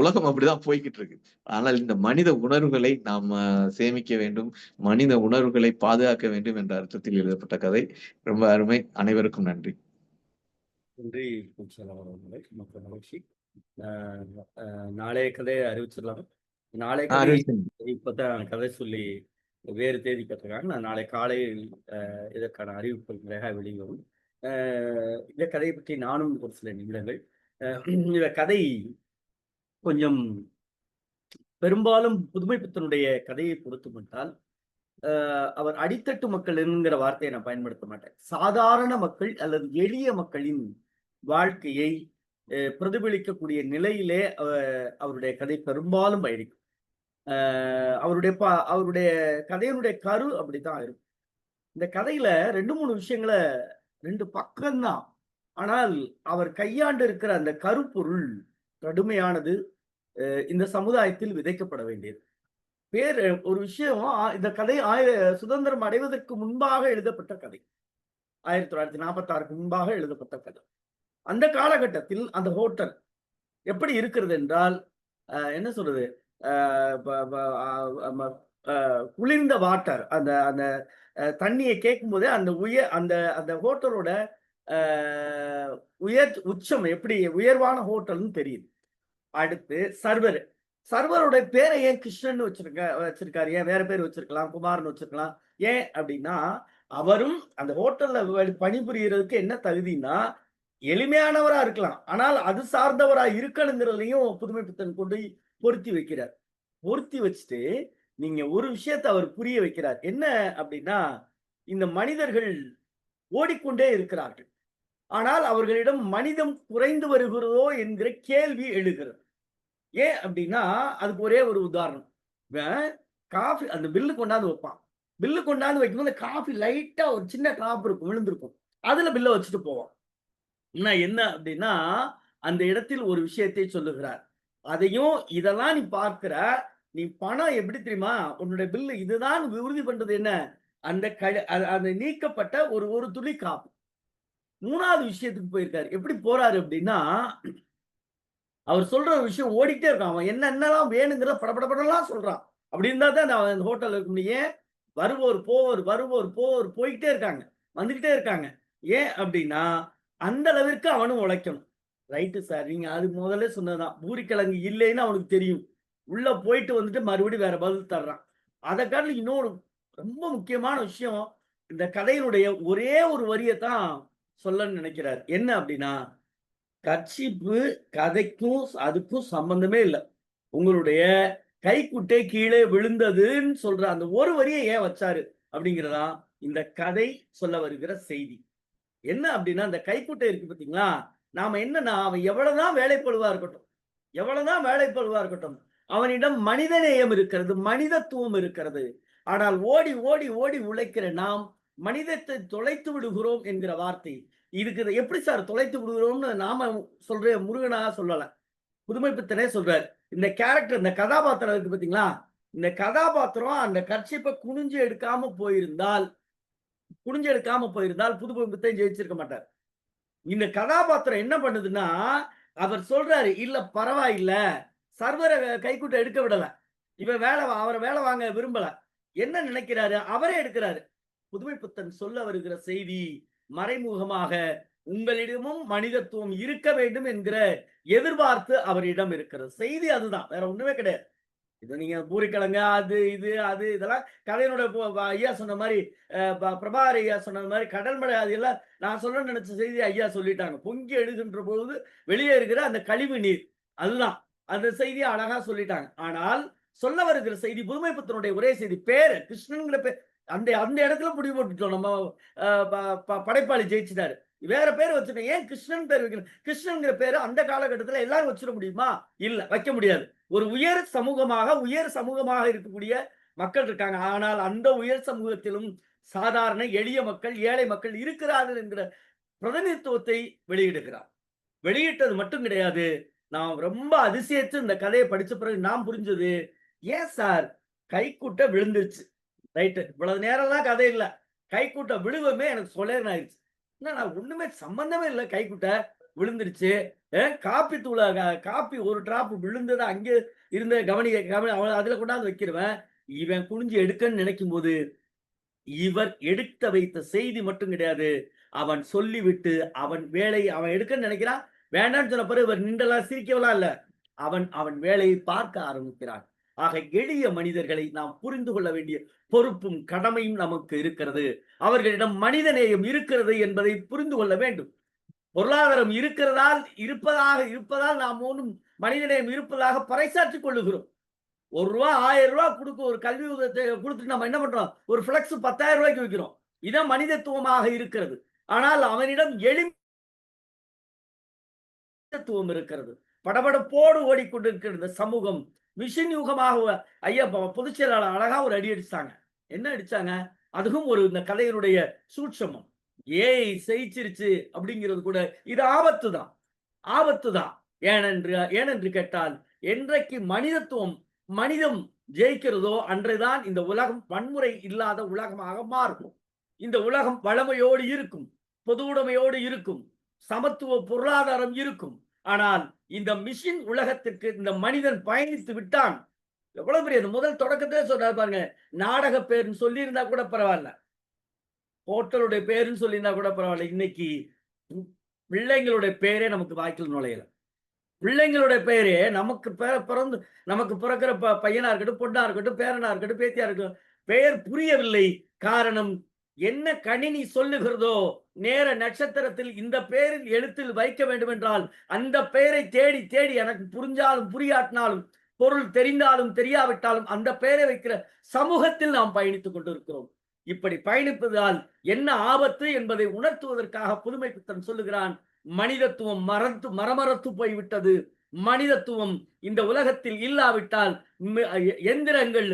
உலகம் அப்படிதான் போய்கிட்டு இருக்கு. ஆனால் இந்த மனித உணர்வுகளை நாம் சேமிக்க வேண்டும், மனித உணர்வுகளை பாதுகாக்க வேண்டும் என்ற அர்த்தத்தில் எழுதப்பட்ட கதை. ரொம்ப அருமை. அனைவருக்கும் நன்றி. நன்றி. மகிழ்ச்சி. நாளைய கதையை அறிவிச்சிடலாம். நாளைய கதை இப்பதான் கதை சொல்லி வேறு தேதி கேட்டிருக்காங்க. நான் நாளை காலையில் இதற்கான அறிவிப்புகளாக வெளிவரும். இந்த கதையை பற்றி நானும் ஒரு சில நிமிடங்கள். இந்த கதை கொஞ்சம் பெரும்பாலும் புதுமைப்பித்தனுடைய கதையை பொறுத்துவிட்டால் அவர் அடித்தட்டு மக்கள் என்கிற வார்த்தையை நான் பயன்படுத்த மாட்டேன். சாதாரண மக்கள் அல்லது எளிய மக்களின் வாழ்க்கையை பிரதிபலிக்கக்கூடிய நிலையிலே அவருடைய கதை பெரும்பாலும் பயணிக்கும். அவருடைய கதையினுடைய கரு அப்படித்தான் இருக்கும். இந்த கதையில 2-3 விஷயங்களை 2 பக்கம்தான், ஆனால் அவர் கையாண்டு இருக்கிற அந்த கருப்பொருள் கடுமையானது, இந்த சமுதாயத்தில் விதைக்கப்பட வேண்டியது. ஒரு விஷயம், இந்த கதை சுதந்திரம் அடைவதற்கு முன்பாக எழுதப்பட்ட கதை, 1946க்கு முன்பாக எழுதப்பட்ட கதை. அந்த காலகட்டத்தில் அந்த ஹோட்டல் எப்படி இருக்கிறது என்றால், என்ன சொல்றது, குளிர்ந்த வாட்டர், அந்த அந்த தண்ணியை கேட்கும் போதே அந்த அந்த ஹோட்டலோட உச்சம் எப்படி உயர்வான ஹோட்டல்னு தெரியுது. அடுத்து சர்வரோட பேரை ஏன் கிருஷ்ணன் வச்சிருக்காரு, ஏன் வேற பேர் வச்சிருக்கலாம், குமார்னு வச்சிருக்கலாம். ஏன் அப்படின்னா, அவரும் அந்த ஹோட்டல்ல பணிபுரியறதுக்கு என்ன தகுதினா, எளிமையானவரா இருக்கலாம், ஆனால் அது சார்ந்தவரா இருக்கணுங்கிறதையும் புதுமைப்பித்தன் கொண்டு பொருத்தி வைக்கிறார். பொருத்தி வச்சுட்டு நீங்க ஒரு விஷயத்தை அவர் புரிய வைக்கிறார். என்ன அப்படின்னா, இந்த மனிதர்கள் ஓடிக்கொண்டே இருக்கிறார்கள், ஆனால் அவர்களிடம் மனிதம் குறைந்து வருகிறதோ என்கிற கேள்வி எழுகிறது. ஏன் அப்படின்னா, அதுக்கு ஒரே ஒரு உதாரணம். காஃபி அந்த பில்லு கொண்டாந்து வைப்பான். பில்லு கொண்டாந்து வைக்கும்போது காஃபி லைட்டா ஒரு சின்ன ட்ராப் இருக்கும், விழுந்திருக்கும். அதுல பில்லை வச்சுட்டு போவான். என்ன அப்படின்னா, அந்த இடத்தில் ஒரு விஷயத்தை சொல்லுகிறார். அதையும் இதெல்லாம் நீ பார்க்கிற, நீ பணம் எப்படி தெரியுமா, உன்னுடைய பில்லு இதுதான் உறுதி பண்றது என்ன, அந்த நீக்கப்பட்ட ஒரு துளி காப்பு. 3வது விஷயத்துக்கு போயிருக்காரு. எப்படி போறாரு அப்படின்னா, அவர் சொல்ற ஒரு விஷயம் ஓடிக்கிட்டே இருக்கான். அவன் என்னென்னலாம் வேணுங்கிற படப்படப்படலாம் சொல்றான். அப்படி இருந்தா தான் அந்த ஹோட்டல்ல இருக்க முடியும். வருவோர் போய்கிட்டே இருக்காங்க, வந்துகிட்டே இருக்காங்க. ஏன் அப்படின்னா, அந்த அளவிற்கு அவனும் உழைக்கணும். ரைட்டு சார், நீங்க அது முதல்ல சொன்னதுதான். பூரிக்கிழங்கு இல்லைன்னு அவனுக்கு தெரியும். உள்ள போயிட்டு வந்துட்டு மறுபடியும் வேற பதில் தர்றான். அதை காட்டிலும் இன்னொரு ரொம்ப முக்கியமான விஷயம், இந்த கதையினுடைய ஒரே ஒரு வரியைத்தான் சொல்லன்னு நினைக்கிறார். என்ன அப்படின்னா, கர்ச்சீப்பு கதைக்கும் அதுக்கும் சம்பந்தமே இல்லை. உங்களுடைய கைக்குட்டை கீழே விழுந்ததுன்னு சொல்ற அந்த ஒரு வரியை ஏன் வச்சாரு அப்படிங்கிறதா இந்த கதை சொல்ல வருகிற செய்தி. என்ன அப்படின்னா, இந்த கைக்குட்டை இருக்கு பார்த்தீங்களா, நாம என்னன்னா, அவன் எவ்வளவுதான் வேலைப்பளுவா இருக்கட்டும், எவ்வளவுதான் வேலைப்பளுவா இருக்கட்டும், அவனிடம் மனிதநேயம் இருக்கிறது, மனிதத்துவம் இருக்கிறது. ஆனால் ஓடி ஓடி ஓடி உழைக்கிற நாம் மனிதத்தை தொலைத்து விடுகிறோம் என்கிற வார்த்தை இதுக்கு எப்படி சார் தொலைத்து விடுகிறோம்னு நாம சொல்ற முருகனா சொல்லல, புதுமைப்பித்தனே சொல்றாரு. இந்த கேரக்டர், இந்த கதாபாத்திரம் இருக்கு பார்த்தீங்களா, இந்த கதாபாத்திரம் அந்த கர்ச்சீப்பை குனிஞ்சு எடுக்காம போயிருந்தால் புதுமைப்பித்தன் ஜெயிச்சிருக்க மாட்டார். இந்த கதாபாத்திரம் என்ன பண்ணுதுன்னா, அவர் சொல்றாரு, இல்ல பரவாயில்ல, சர்வரை கைக்குட்டை எடுக்க விடல, இவன் அவரை வேலை வாங்க விரும்பல, என்ன நினைக்கிறாரு, அவரே எடுக்கிறாரு. புதுமைப்பித்தன் சொல்ல வருகிற செய்தி மறைமுகமாக உங்களிடமும் மனிதத்துவம் இருக்க வேண்டும் என்கிற எதிர்பார்த்து அவரிடம் இருக்கிறது. செய்தி அதுதான், வேற ஒண்ணுமே கிடையாது. இது நீங்க பூரிக்கிழங்கு அது இது அது இதெல்லாம் கதையினோட ஐயா சொன்ன மாதிரி, பிரபாகர் ஐயா சொன்ன மாதிரி கடல் மழை அது எல்லாம் நான் சொல்ல நினைச்ச செய்தி ஐயா சொல்லிட்டாங்க. பொங்கி எழுகின்ற பொழுது வெளியே இருக்கிற அந்த கழிவு நீர், அதுதான் அந்த செய்தியை அழகா சொல்லிட்டாங்க. ஆனால் சொல்ல வருகிற செய்தி புதுமைப்பித்தனுடைய ஒரே செய்தி, பேரு கிருஷ்ணன்கிற பேர் அந்த அந்த இடத்துல முடிவு போட்டுட்டோம். நம்ம படைப்பாளி ஜெயிச்சிட்டாரு, வேற பேர் வச்சுட்டோம். ஏன் கிருஷ்ணன் பேர் வைக்கணும்? கிருஷ்ணன்கிற பேரு அந்த காலகட்டத்துல எல்லாரும் வச்சிட முடியுமா? இல்ல, வைக்க முடியாது. ஒரு உயர் சமூகமாக இருக்கக்கூடிய மக்கள் இருக்காங்க. ஆனால் அந்த உயர் சமூகத்திலும் சாதாரண எளிய மக்கள், ஏழை மக்கள் இருக்கிறார்கள் என்கிற பிரதிநிதித்துவத்தை வெளியிடுகிறார். வெளியிட்டது மட்டும் கிடையாது, நான் ரொம்ப அதிசயித்து இந்த கதையை படிச்ச பிறகு நாம் புரிஞ்சது, ஏன் சார் கைக்குட்டை விழுந்துருச்சு, ரைட்டு, இவ்வளவு நேரம்லாம் கதை இல்லை, கைக்குட்டை விழுவமே எனக்கு சொல்லேன்னு ஆயிடுச்சு. நான் ஒண்ணுமே சம்பந்தமே இல்லை, கைக்குட்டை விழுந்துருச்சு, காப்பி தூள காப்பி ஒரு டிராப் விழுந்தது அங்கே இருந்த கவனி அதுல கொண்டாந்து வைக்கிறவன் இவன் குனிஞ்சு எடுக்கன்னு நினைக்கும் போது, இவர் எடுக்க வைத்த செய்தி மட்டும் கிடையாது, அவன் சொல்லிவிட்டு அவன் எடுக்கன்னு நினைக்கிறான். வேண்டாம்னு சொன்ன பிறகு இவர் நின்றலாம் சிரிக்கவெல்லாம் இல்ல, அவன் வேலையை பார்க்க ஆரம்பிக்கிறான். ஆக எளிய மனிதர்களை நாம் புரிந்து கொள்ள வேண்டிய பொறுப்பும் கடமையும் நமக்கு இருக்கிறது. அவர்களிடம் மனிதநேயம் இருக்கிறது என்பதை புரிந்து கொள்ள வேண்டும். பொருளாதாரம் இருப்பதால் நாம் ஒன்றும் மனிதநேயம் இருப்பதாக பறைசாற்றிக் கொள்ளுகிறோம். 1 ரூபா 1000 ரூபாய் கொடுக்க ஒரு கல்வி உதவித்தை கொடுத்துட்டு நம்ம என்ன பண்றோம், ஒரு பிளக்ஸ் 10,000 ரூபாய்க்கு வைக்கிறோம். இதான் மனிதத்துவமாக இருக்கிறது. ஆனால் அவனிடம் எளிமைத்துவம் இருக்கிறது. படபடப்போடு ஓடிக்கொண்டிருக்கிற சமூகம் மிஷின் யுகமாக ஐயா பொதுச்செயலாளர் அழகா ஒரு அடி அடிச்சாங்க. என்ன அடிச்சாங்க, அதுவும் ஒரு இந்த கதையினுடைய சூட்சமம். ஏய் செய்ச்சிருச்சு அப்படிங்கிறது கூட இது ஆபத்துதான். ஏனென்று கேட்டால், என்றைக்கு மனிதம் ஜெயிக்கிறதோ அன்றுதான் இந்த உலகம் வன்முறை இல்லாத உலகமாக மாறும். இந்த உலகம் வளமையோடு இருக்கும், பொது உடைமையோடு இருக்கும், சமத்துவ பொருளாதாரம் இருக்கும். ஆனால் இந்த மிஷின் உலகத்திற்கு இந்த மனிதன் பயணித்து விட்டான். எவ்வளவு பெரிய முதல் தொடக்கத்திலே சொல்றாரு பாருங்க, நாடக பேருன்னு சொல்லி இருந்தா கூட பரவாயில்ல, ஹோட்டலுடைய பேருன்னு சொல்லியிருந்தா கூட பரவாயில்ல. இன்னைக்கு பிள்ளைங்களுடைய பேரே நமக்கு வாய்க்கில் நுழையல. பிள்ளைங்களுடைய பேரே நமக்கு பிறக்கிற பையனா இருக்கட்டும், பொண்ணா இருக்கட்டும், பேரனா இருக்கட்டும், பேத்தியா இருக்கட்டும், பெயர் புரியவில்லை. காரணம் என்ன கணினி சொல்லுகிறதோ, நேர நட்சத்திரத்தில் இந்த பெயரில் எழுத்தில் வைக்க வேண்டும் என்றால் அந்த பெயரை தேடி தேடி எனக்கு புரிஞ்சாலும் புரியாட்டினாலும், பொருள் தெரிந்தாலும் தெரியாவிட்டாலும் அந்த பெயரை வைக்கிற சமூகத்தில் நாம் பயணித்துக் கொண்டிருக்கிறோம். இப்படி பயணிப்பதால் என்ன ஆபத்து என்பதை உணர்த்துவதற்காக புதுமைப்பித்தன் சொல்லுகிறான், மனிதத்துவம் மரமரத்து போய்விட்டது. மனிதத்துவம் இந்த உலகத்தில் இல்லாவிட்டால் எந்திரங்கள்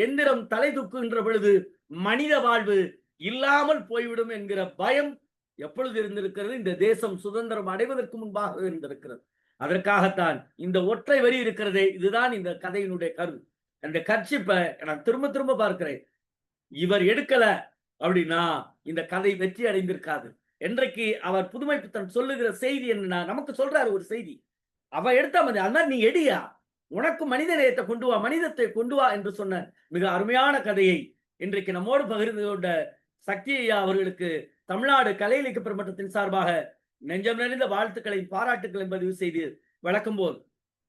எந்திரம் தலை தூக்குகின்ற பொழுது மனித வாழ்வு இல்லாமல் போய்விடும் என்கிற பயம் எப்பொழுது இருந்திருக்கிறது, இந்த தேசம் சுதந்திரம் அடைவதற்கு முன்பாக இருந்திருக்கிறது. அதற்காகத்தான் இந்த ஒற்றை வரி இருக்கிறதே, இதுதான் இந்த கதையினுடைய கரு. அந்த கர்ச்சிப்பை நான் திரும்ப திரும்ப பார்க்கிறேன். இவர் எடுக்கல அப்படின்னா இந்த கதை வெற்றி அடைந்திருக்காது. என்றைக்கு அவர் புதுமைப்பித்தன் சொல்லுகிற செய்தி என்னன்னா, நமக்கு சொல்றாரு ஒரு செய்தி, அவ எடுத்தா அது மாதிரி நீ எடியா, உனக்கு மனித நேயத்தை கொண்டு வா, மனிதத்தை கொண்டு வா என்று சொன்ன மிக அருமையான கதையை இன்றைக்கு நம்மோடு பகிர்ந்து கொண்ட சக்தி ஐயா அவர்களுக்கு தமிழ்நாடு கலை இலக்கிய பெருமன்றத்தின் சார்பாக நெஞ்சம் நிறைந்த வாழ்த்துக்களை பாராட்டுக்களை பதிவு செய்து வழக்கம் போல்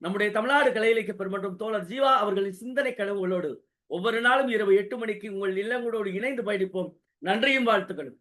நம்முடைய தமிழ்நாடு கலை இலக்கிய பெருமன்றம் தோழர் ஜீவா அவர்களின் சிந்தனை கனவுகளோடு ஒவ்வொரு நாளும் இரவு 8 மணிக்கு உங்கள் இல்லங்களோடு இணைந்து பயணிப்போம். நன்றியும் வாழ்த்துக்களும்.